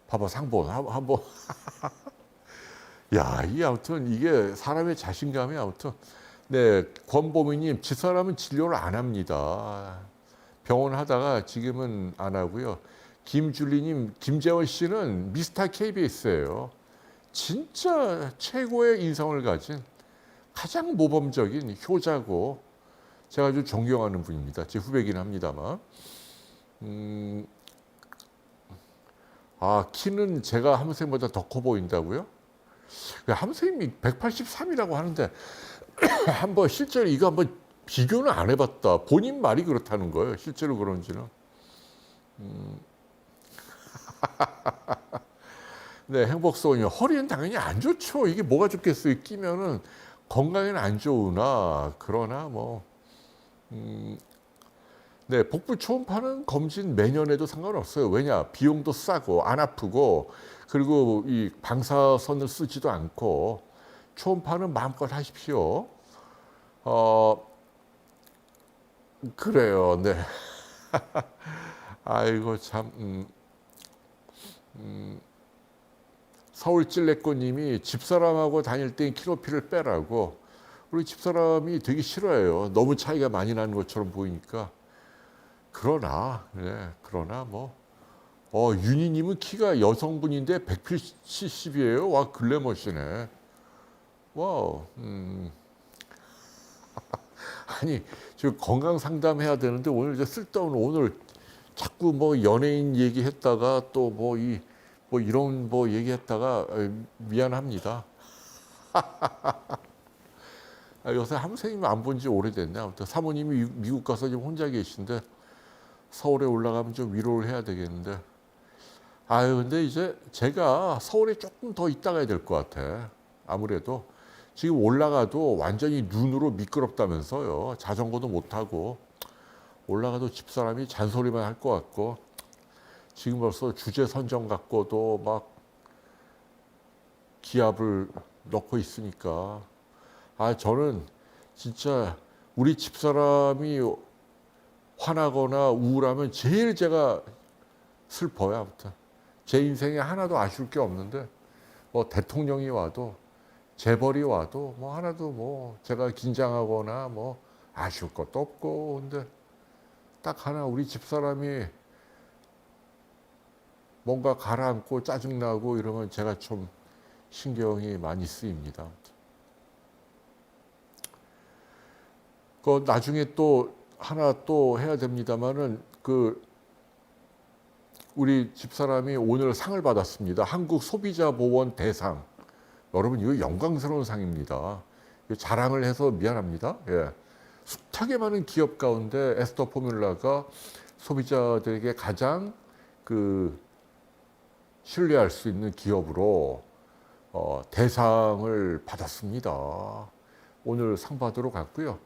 봐봐 상본 한번. 야, 이게 아무튼 이게 사람의 자신감이 아무튼. 네, 권보미님 집사람은 진료를 안 합니다. 병원 하다가 지금은 안 하고요. 김줄리님, 김재원 씨는 미스터 KBS예요. 진짜 최고의 인성을 가진 가장 모범적인 효자고 제가 아주 존경하는 분입니다. 제 후배긴 합니다만. 키는 제가 함 선생님보다 더 커 보인다고요? 함 선생님이 183이라고 하는데 한번 실제로 이거 한번 비교는 안 해봤다. 본인 말이 그렇다는 거예요. 실제로 그런지는. 네, 행복소원이요. 허리는 당연히 안 좋죠. 이게 뭐가 좋겠어요. 끼면은 건강에는 안 좋으나 그러나 뭐. 네, 복부 초음파는 검진 매년 해도 상관없어요. 왜냐, 비용도 싸고 안 아프고 그리고 이 방사선을 쓰지도 않고 초음파는 마음껏 하십시오. 그래요, 네. 아이고 참. 서울 찔레꽃님이 집사람하고 다닐 때 키높이를 빼라고. 우리 집사람이 되게 싫어해요. 너무 차이가 많이 나는 것처럼 보이니까. 그러나 뭐. 윤희님은 키가 여성분인데 170이에요. 와, 글래머시네. 와우. 아니, 저 건강 상담해야 되는데 오늘 이제 쓸데없는 오늘 자꾸 뭐 연예인 얘기했다가 또 뭐 이런 뭐 얘기했다가 미안합니다. 요새 한 선생님 안 본 지 오래됐네. 아무튼 사모님이 미국 가서 지금 혼자 계신데 서울에 올라가면 좀 위로를 해야 되겠는데. 근데 이제 제가 서울에 조금 더 있다 가야 될 것 같아. 아무래도 지금 올라가도 완전히 눈으로 미끄럽다면서요. 자전거도 못 타고 올라가도 집사람이 잔소리만 할 것 같고 지금 벌써 주제 선정 갖고도 막 기합을 넣고 있으니까 저는 진짜 우리 집사람이 화나거나 우울하면 제일 제가 슬퍼요. 아무튼 제 인생에 하나도 아쉬울 게 없는데 뭐 대통령이 와도 재벌이 와도 뭐 하나도 뭐 제가 긴장하거나 뭐 아쉬울 것도 없고 근데 딱 하나 우리 집사람이 뭔가 가라앉고 짜증나고 이러면 제가 좀 신경이 많이 쓰입니다. 그 나중에 또 하나 또 해야 됩니다만은 우리 집사람이 오늘 상을 받았습니다. 한국 소비자 보원 대상. 여러분 이거 영광스러운 상입니다. 자랑을 해서 미안합니다. 예. 숱하게 많은 기업 가운데 에스더 포뮬라가 소비자들에게 가장 신뢰할 수 있는 기업으로 대상을 받았습니다. 오늘 상 받으러 갔고요.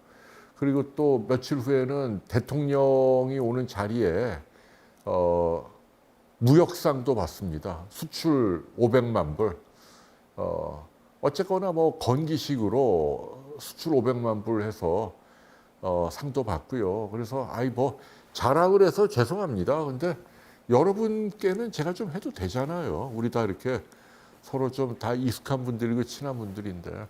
그리고 또 며칠 후에는 대통령이 오는 자리에 무역상도 받습니다. 수출 500만 불. 어쨌거나 뭐 건기식으로 수출 500만 불 해서 상도 받고요. 그래서 뭐 자랑을 해서 죄송합니다. 근데 여러분께는 제가 좀 해도 되잖아요. 우리 다 이렇게 서로 좀 다 익숙한 분들이고 친한 분들인데.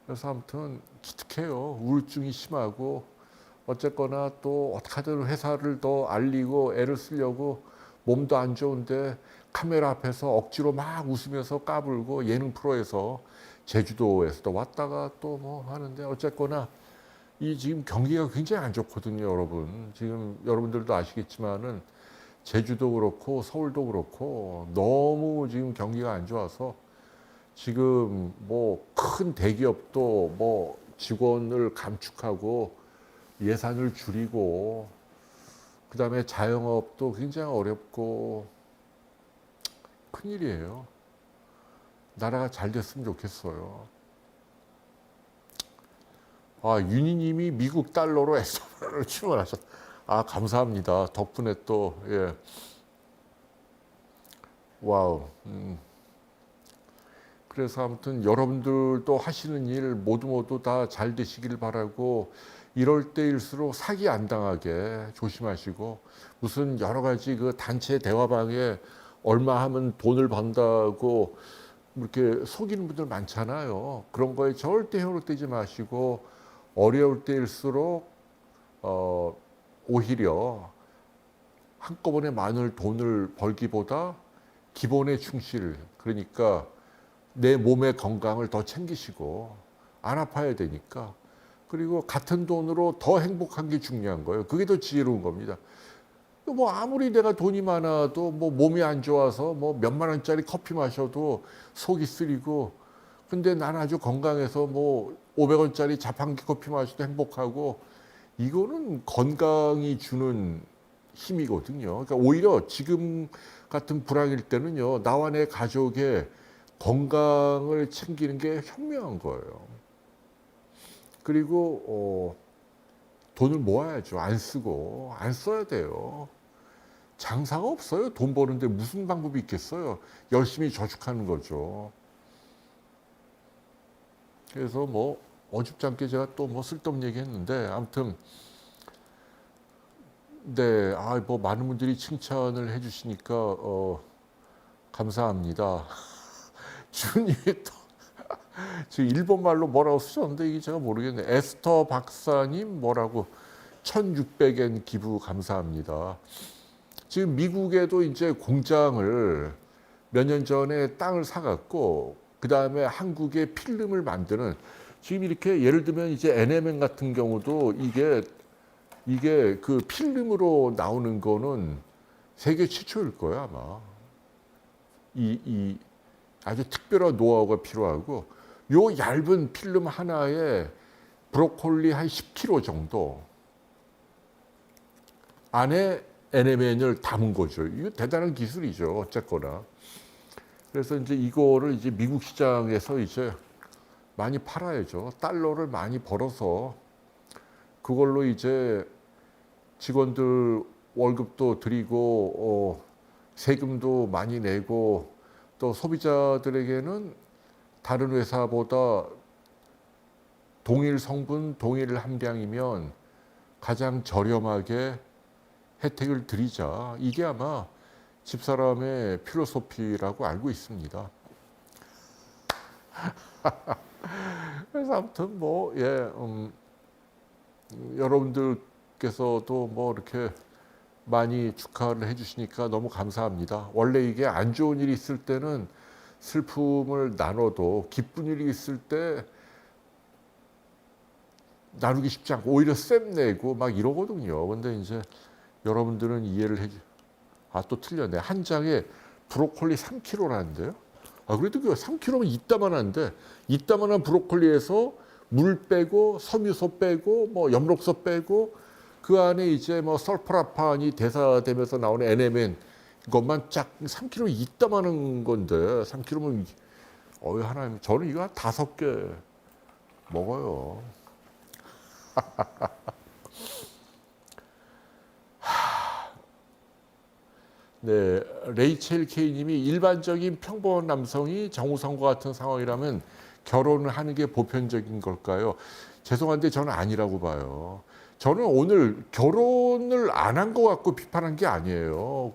그래서 아무튼 기특해요. 우울증이 심하고 어쨌거나 또 어떻게든 회사를 더 알리고 애를 쓰려고 몸도 안 좋은데 카메라 앞에서 억지로 막 웃으면서 까불고 예능 프로에서 제주도에서도 왔다가 또 뭐 하는데 어쨌거나 이 지금 경기가 굉장히 안 좋거든요, 여러분. 지금 여러분들도 아시겠지만은 제주도 그렇고 서울도 그렇고 너무 지금 경기가 안 좋아서 지금 뭐 큰 대기업도 뭐 직원을 감축하고 예산을 줄이고 그다음에 자영업도 굉장히 어렵고 큰일이에요. 나라가 잘 됐으면 좋겠어요. 윤희님이 미국 달러로 에스더를 출원하셨. 감사합니다. 덕분에 또 예. 와우. 그래서 아무튼 여러분들도 하시는 일 모두 다 잘 되시길 바라고 이럴 때일수록 사기 안 당하게 조심하시고 무슨 여러 가지 단체 대화방에 얼마 하면 돈을 번다고 이렇게 속이는 분들 많잖아요. 그런 거에 절대 현혹되지 마시고 어려울 때일수록 오히려 한꺼번에 많은 돈을 벌기보다 기본에 충실. 그러니까 내 몸의 건강을 더 챙기시고 안 아파야 되니까 그리고 같은 돈으로 더 행복한 게 중요한 거예요. 그게 더 지혜로운 겁니다. 뭐 아무리 내가 돈이 많아도 뭐 몸이 안 좋아서 뭐 몇만 원짜리 커피 마셔도 속이 쓰리고 근데 난 아주 건강해서 뭐 500원짜리 자판기 커피 마셔도 행복하고 이거는 건강이 주는 힘이거든요. 그러니까 오히려 지금 같은 불황일 때는요. 나와 내 가족의 건강을 챙기는 게 현명한 거예요. 그리고 돈을 모아야죠. 안 쓰고 안 써야 돼요. 장사가 없어요. 돈 버는데 무슨 방법이 있겠어요. 열심히 저축하는 거죠. 그래서 뭐 어줍지 않게 제가 또 뭐 쓸데없는 얘기 했는데 아무튼 네, 뭐 많은 분들이 칭찬을 해주시니까 감사합니다. 주님이 또 지금 일본말로 뭐라고 쓰셨는데 이게 제가 모르겠네. 에스터 박사님 뭐라고 1,600엔 기부 감사합니다. 지금 미국에도 이제 공장을 몇 년 전에 땅을 사갖고 그 다음에 한국에 필름을 만드는 지금 이렇게 예를 들면 이제 NMN 같은 경우도 이게 이게 그 필름으로 나오는 거는 세계 최초일 거야 아마. 이 아주 특별한 노하우가 필요하고 요 얇은 필름 하나에 브로콜리 한 10kg 정도 안에 NMN을 담은 거죠. 이거 대단한 기술이죠. 어쨌거나. 그래서 이제 이거를 이제 미국 시장에서 이제 많이 팔아야죠. 달러를 많이 벌어서 그걸로 이제 직원들 월급도 드리고 세금도 많이 내고 또 소비자들에게는 다른 회사보다 동일 성분, 동일 함량이면 가장 저렴하게 혜택을 드리자. 이게 아마 집사람의 필로소피라고 알고 있습니다. 그래서 아무튼 뭐, 여러분들께서도 뭐 이렇게 많이 축하를 해주시니까 너무 감사합니다. 원래 이게 안 좋은 일이 있을 때는 슬픔을 나눠도 기쁜 일이 있을 때 나누기 쉽지 않고 오히려 쌤내고 막 이러거든요. 근데 이제 여러분들은 이해를 해주. 또 틀렸네. 한 장에 브로콜리 3kg라는데요. 그래도 그 3kg면 이따만한데 이따만한 브로콜리에서 물 빼고 섬유소 빼고 뭐 엽록소 빼고 그 안에 이제 뭐 설포라판이 대사되면서 나오는 NMN 이것만 쫙 3kg 이따만한 건데 3kg면 하나님 저는 이거 한 5개 먹어요. 네, 레이첼 K님이 일반적인 평범한 남성이 정우성과 같은 상황이라면 결혼을 하는 게 보편적인 걸까요? 죄송한데 저는 아니라고 봐요. 저는 오늘 결혼을 안 한 것 같고 비판한 게 아니에요.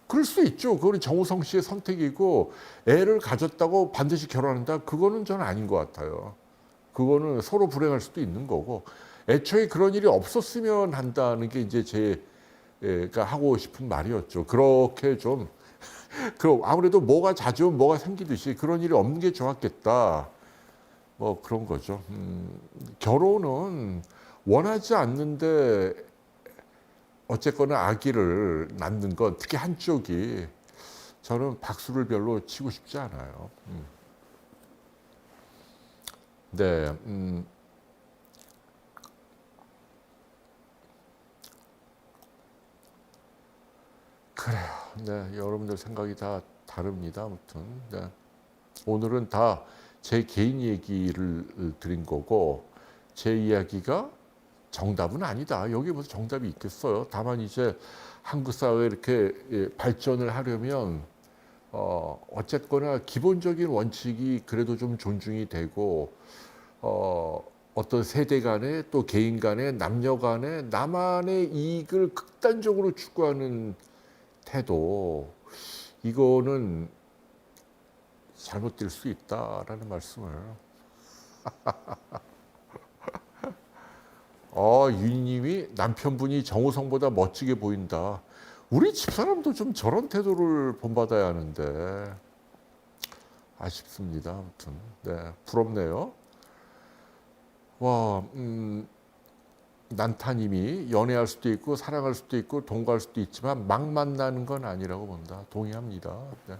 그럴 수 있죠. 그거는 정우성 씨의 선택이고 애를 가졌다고 반드시 결혼한다. 그거는 저는 아닌 것 같아요. 그거는 서로 불행할 수도 있는 거고 애초에 그런 일이 없었으면 한다는 게 이제 제가 하고 싶은 말이었죠. 그렇게 좀 그럼 아무래도 뭐가 자주 오면 뭐가 생기듯이 그런 일이 없는 게 좋았겠다. 뭐 그런 거죠. 결혼은 원하지 않는데 어쨌거나 아기를 낳는 건 특히 한쪽이 저는 박수를 별로 치고 싶지 않아요. 네. 그래요. 네, 여러분들 생각이 다 다릅니다. 아무튼 네. 오늘은 다 제 개인 얘기를 드린 거고 제 이야기가 정답은 아니다. 여기 무슨 정답이 있겠어요. 다만 이제 한국 사회 이렇게 발전을 하려면 어쨌거나 기본적인 원칙이 그래도 좀 존중이 되고 어떤 세대 간에 또 개인 간에 남녀 간에 나만의 이익을 극단적으로 추구하는 태도 이거는 잘못될 수 있다라는 말씀을 유니님이 남편분이 정우성보다 멋지게 보인다. 우리 집사람도 좀 저런 태도를 본받아야 하는데 아쉽습니다. 아무튼 네 부럽네요. 와 난타님이 연애할 수도 있고 사랑할 수도 있고 동거할 수도 있지만 막 만나는 건 아니라고 본다. 동의합니다. 네.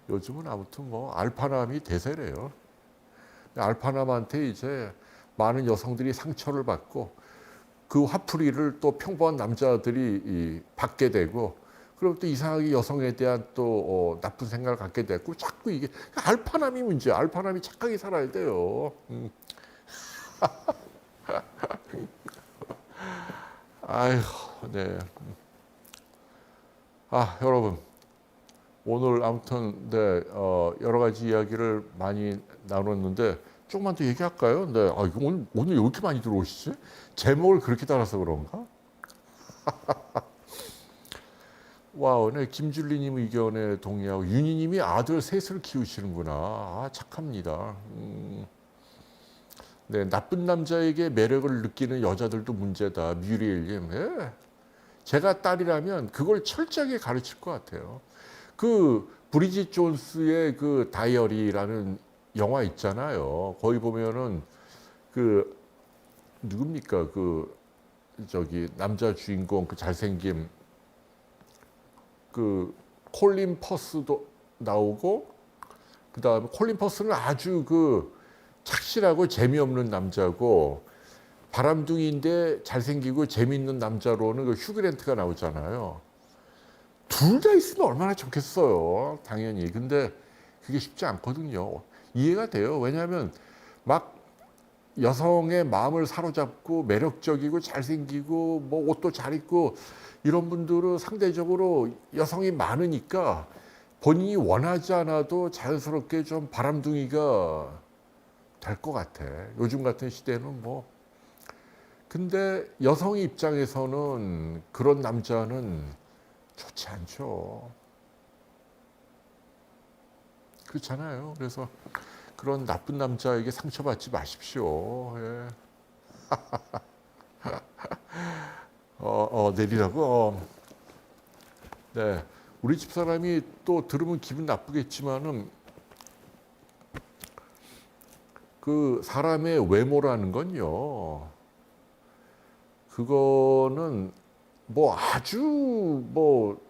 요즘은 아무튼 뭐 알파남이 대세래요. 알파남한테 이제 많은 여성들이 상처를 받고 그 화풀이를 또 평범한 남자들이 받게 되고 그럼 또 이상하게 여성에 대한 또 나쁜 생각을 갖게 되고 자꾸 이게 알파남이 문제야. 알파남이 착하게 살아야 돼요. 아휴, 네. 여러분. 오늘 아무튼 네, 여러 가지 이야기를 많이 나눴는데 조금만 더 얘기할까요? 네, 이거 오늘 왜 이렇게 많이 들어오시지? 제목을 그렇게 달아서 그런가? 와우, 네, 김줄리님 의견에 동의하고 윤희님이 아들 셋을 키우시는구나. 착합니다. 네, 나쁜 남자에게 매력을 느끼는 여자들도 문제다. 뮤리엘님, 네. 제가 딸이라면 그걸 철저하게 가르칠 것 같아요. 그 브리짓 존스의 그 다이어리라는 영화 있잖아요. 거기 보면은 그 누굽니까 그 저기 남자 주인공 그 잘생김 그 콜린 퍼스도 나오고 그다음에 콜린 퍼스는 아주 그 착실하고 재미없는 남자고 바람둥이인데 잘생기고 재미있는 남자로는 그 휴그랜트가 나오잖아요. 둘 다 있으면 얼마나 좋겠어요. 당연히. 근데 그게 쉽지 않거든요. 이해가 돼요. 왜냐하면 막 여성의 마음을 사로잡고 매력적이고 잘생기고 뭐 옷도 잘 입고 이런 분들은 상대적으로 여성이 많으니까 본인이 원하지 않아도 자연스럽게 좀 바람둥이가 될 것 같아. 요즘 같은 시대는 뭐. 근데 여성의 입장에서는 그런 남자는 좋지 않죠. 그렇잖아요. 그래서 그런 나쁜 남자에게 상처받지 마십시오. 예. 내리라고. 네, 우리 집 사람이 또 들으면 기분 나쁘겠지만은 그 사람의 외모라는 건요. 그거는 뭐 아주 뭐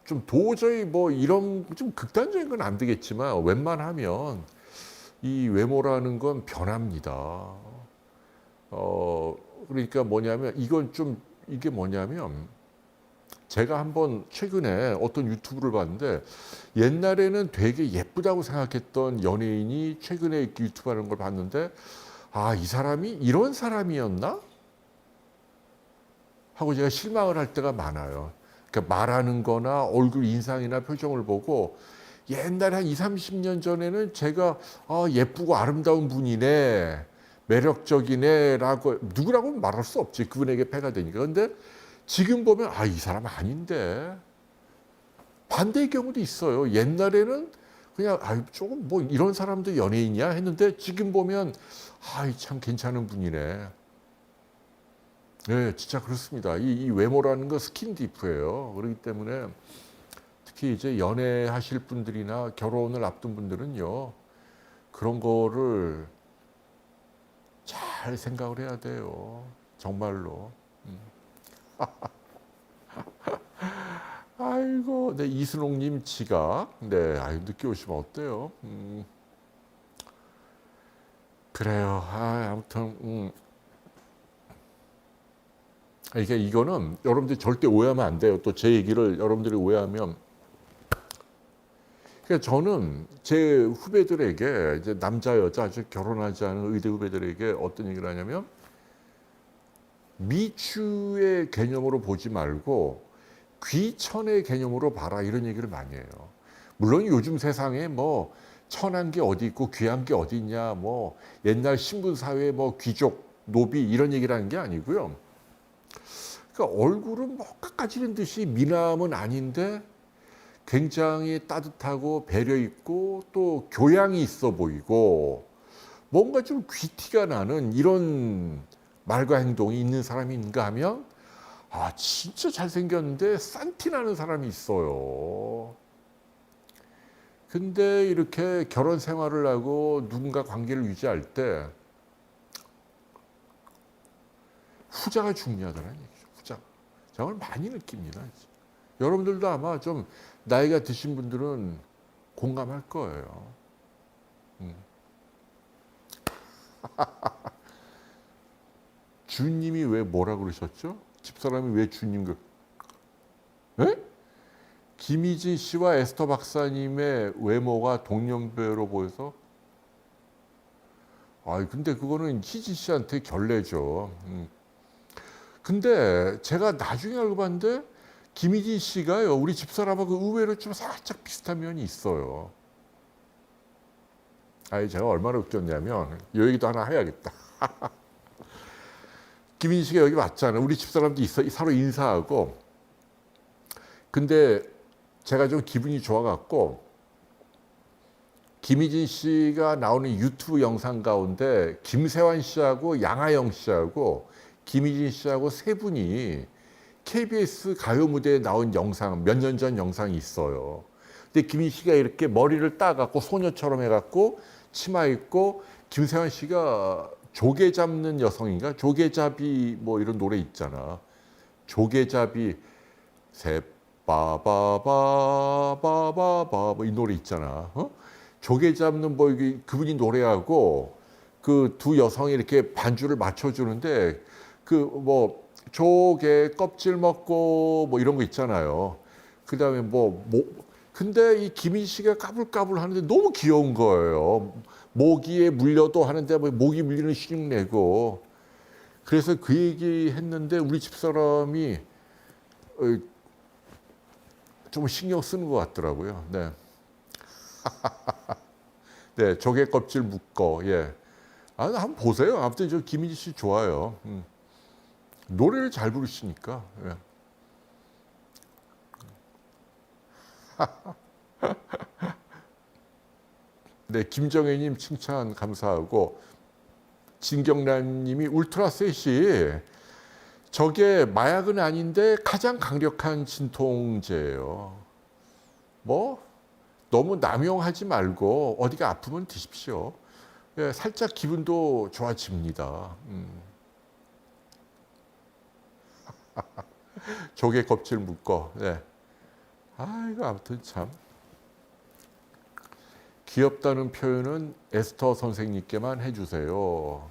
좀 도저히 뭐 이런 좀 극단적인 건 안 되겠지만 웬만하면 이 외모라는 건 변합니다. 그러니까 뭐냐면 이건 좀 이게 뭐냐면 제가 한번 최근에 어떤 유튜브를 봤는데 옛날에는 되게 예쁘다고 생각했던 연예인이 최근에 이렇게 유튜브 하는 걸 봤는데 아, 이 사람이 이런 사람이었나? 하고 제가 실망을 할 때가 많아요. 그러니까 말하는 거나 얼굴 인상이나 표정을 보고 옛날에 한 20, 30년 전에는 제가 예쁘고 아름다운 분이네, 매력적이네 라고 누구라고 말할 수 없지. 그분에게 패가 되니까. 근데 지금 보면 이 사람 아닌데. 반대의 경우도 있어요. 옛날에는 그냥 조금 뭐 이런 사람도 연예인이야 했는데 지금 보면 참 괜찮은 분이네. 네, 진짜 그렇습니다. 이 외모라는 거 스킨디프예요. 그렇기 때문에 특히 이제 연애하실 분들이나 결혼을 앞둔 분들은요, 그런 거를 잘 생각을 해야 돼요. 정말로. 아이고, 네, 이순옥님 지각. 네, 늦게 오시면 어때요? 그래요. 아무튼, 이거는 여러분들이 절대 오해하면 안 돼요. 또 제 얘기를 여러분들이 오해하면. 그러니까 저는 제 후배들에게, 이제 남자, 여자 아직 결혼하지 않은 의대 후배들에게 어떤 얘기를 하냐면, 미추의 개념으로 보지 말고, 귀천의 개념으로 봐라. 이런 얘기를 많이 해요. 물론 요즘 세상에 뭐, 천한 게 어디 있고 귀한 게 어디 있냐, 뭐, 옛날 신분사회 뭐, 귀족, 노비 이런 얘기를 하는 게 아니고요. 그러니까 얼굴은 뭐 깎아지는 듯이 미남은 아닌데 굉장히 따뜻하고 배려 있고 또 교양이 있어 보이고 뭔가 좀 귀티가 나는 이런 말과 행동이 있는 사람이 있는가 하면 진짜 잘생겼는데 싼티 나는 사람이 있어요. 근데 이렇게 결혼 생활을 하고 누군가 관계를 유지할 때 후자가 중요하다는 얘기죠. 후자. 정말 많이 느낍니다. 여러분들도 아마 좀 나이가 드신 분들은 공감할 거예요. 주님이 왜 뭐라 그러셨죠? 집사람이 왜 주님 에? 김희진 씨와 에스터 박사님의 외모가 동년배로 보여서 근데 그거는 희진 씨한테 결례죠. 근데 제가 나중에 알고 봤는데 김희진 씨가요, 우리 집사람하고 의외로 좀 살짝 비슷한 면이 있어요. 제가 얼마나 웃겼냐면 이 얘기도 하나 해야겠다. 김희진 씨가 여기 왔잖아요. 우리 집사람도 서로 인사하고. 근데 제가 좀 기분이 좋아갖고 김희진 씨가 나오는 유튜브 영상 가운데 김세환 씨하고 양하영 씨하고 김희진 씨하고 세 분이 KBS 가요 무대에 나온 영상, 몇 년 전 영상이 있어요. 근데 김희진 씨가 이렇게 머리를 따갖고 소녀처럼 해갖고 치마 입고 김세환 씨가 조개 잡는 여성인가? 조개잡이 뭐 이런 노래 있잖아. 조개잡이 새바바바바바바 뭐 이 노래 있잖아. 어? 조개 잡는 뭐 이게 그분이 노래하고 그 두 여성이 이렇게 반주를 맞춰주는데 그 뭐 조개 껍질 먹고 뭐 이런 거 있잖아요. 그다음에 근데 이 김인 씨가 까불까불 하는데 너무 귀여운 거예요. 모기에 물려도 하는데 뭐 모기 물리는 흉 내고 그래서 그 얘기 했는데 우리 집사람이 좀 신경 쓰는 것 같더라고요. 네. 네, 조개 껍질 묶어. 예. 한번 보세요. 아무튼 저 김인지 씨 좋아요. 노래를 잘 부르시니까. 예. 네, 김정혜님 칭찬 감사하고 진경란님이 울트라 셋이 저게 마약은 아닌데 가장 강력한 진통제예요. 뭐 너무 남용하지 말고 어디가 아프면 드십시오. 예, 살짝 기분도 좋아집니다. 조개 껍질 묶어. 네. 이거 아무튼 참 귀엽다는 표현은 에스터 선생님께만 해주세요.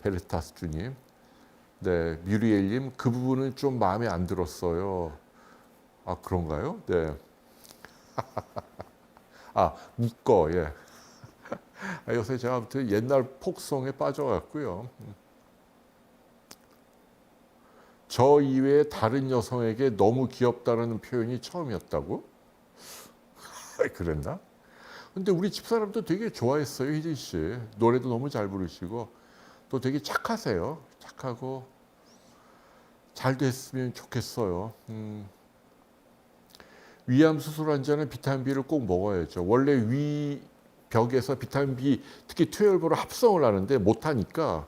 베르타스 주님. 네, 뮤리엘님 그 부분은 좀 마음에 안 들었어요. 그런가요? 네. 묶어. 예. 요새 제가 아무튼 옛날 폭성에 빠져갔고요. 저 이외에 다른 여성에게 너무 귀엽다는 표현이 처음이었다고? 그랬나? 근데 우리 집사람도 되게 좋아했어요, 희진 씨. 노래도 너무 잘 부르시고 또 되게 착하세요. 착하고 잘 됐으면 좋겠어요. 위암 수술 환자는 비타민 B를 꼭 먹어야죠. 원래 위 벽에서 비타민 B, 특히 투엘브로 합성을 하는데 못하니까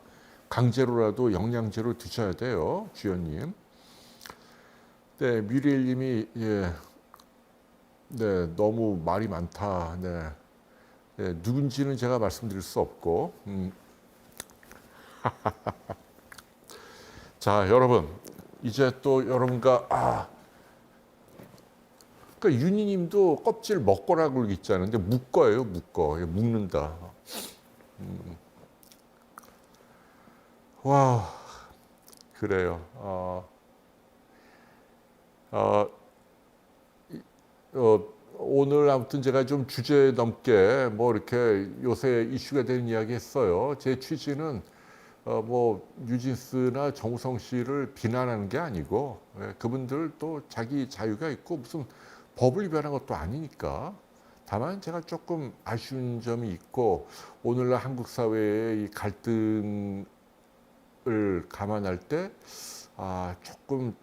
강제로라도 영양제로 드셔야 돼요, 주연님. 네, 뮤리엘님이 예, 네, 너무 말이 많다. 네, 네, 누군지는 제가 말씀드릴 수 없고. 자, 여러분, 이제 또 여러분과 그러니까 윤희님도 껍질 먹거라고 그러고 있잖아요. 근데 묶어요, 묶어. 묶는다. 와, 그래요. 오늘 아무튼 제가 좀 주제 넘게 뭐 이렇게 요새 이슈가 되는 이야기 했어요. 제 취지는 뉴진스나 정우성 씨를 비난하는 게 아니고 그분들 또 자기 자유가 있고 무슨 법을 위반한 것도 아니니까. 다만 제가 조금 아쉬운 점이 있고 오늘날 한국 사회의 이 갈등을 감안할 때 조금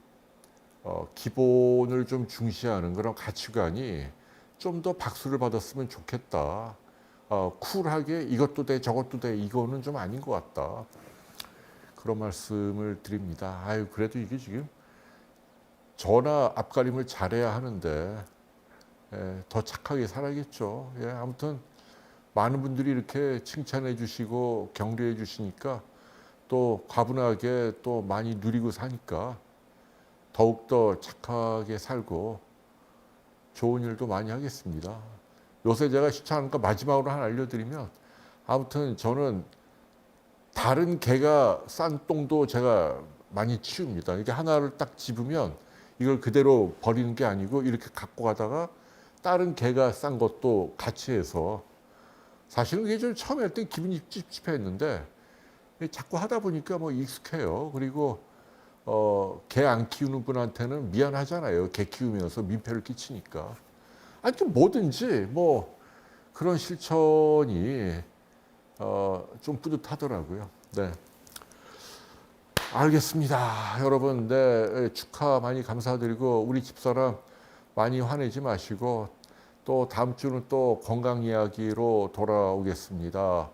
기본을 좀 중시하는 그런 가치관이 좀 더 박수를 받았으면 좋겠다. 쿨하게 이것도 돼 저것도 돼 이거는 좀 아닌 것 같다. 그런 말씀을 드립니다. 그래도 이게 지금 전화 앞가림을 잘해야 하는데 더 착하게 살아야겠죠. 아무튼 많은 분들이 이렇게 칭찬해 주시고 격려해 주시니까 또 과분하게 또 많이 누리고 사니까 더욱더 착하게 살고 좋은 일도 많이 하겠습니다. 요새 제가 시청하는 거 마지막으로 하나 알려드리면 아무튼 저는 다른 개가 싼 똥도 제가 많이 치웁니다. 이게 하나를 딱 집으면 이걸 그대로 버리는 게 아니고 이렇게 갖고 가다가 다른 개가 싼 것도 같이 해서 사실은 이게 좀 처음에 할 때 기분이 찝찝했는데 자꾸 하다 보니까 뭐 익숙해요. 그리고 개 안 키우는 분한테는 미안하잖아요. 개 키우면서 민폐를 끼치니까. 좀 뭐든지 뭐 그런 실천이 좀 뿌듯하더라고요. 네. 알겠습니다. 여러분, 네, 축하 많이 감사드리고 우리 집사람 많이 화내지 마시고 또 다음 주는 또 건강 이야기로 돌아오겠습니다.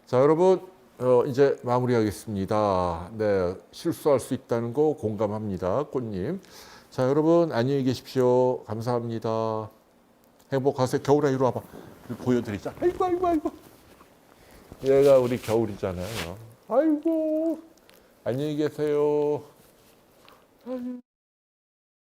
자, 여러분 이제 마무리하겠습니다. 네, 실수할 수 있다는 거 공감합니다. 꽃님. 자, 여러분 안녕히 계십시오. 감사합니다. 행복하세요. 겨울아 이리 와봐. 보여드리자. 아이고. 얘가 우리 겨울이잖아요. 아이고, 안녕히 계세요. 아유.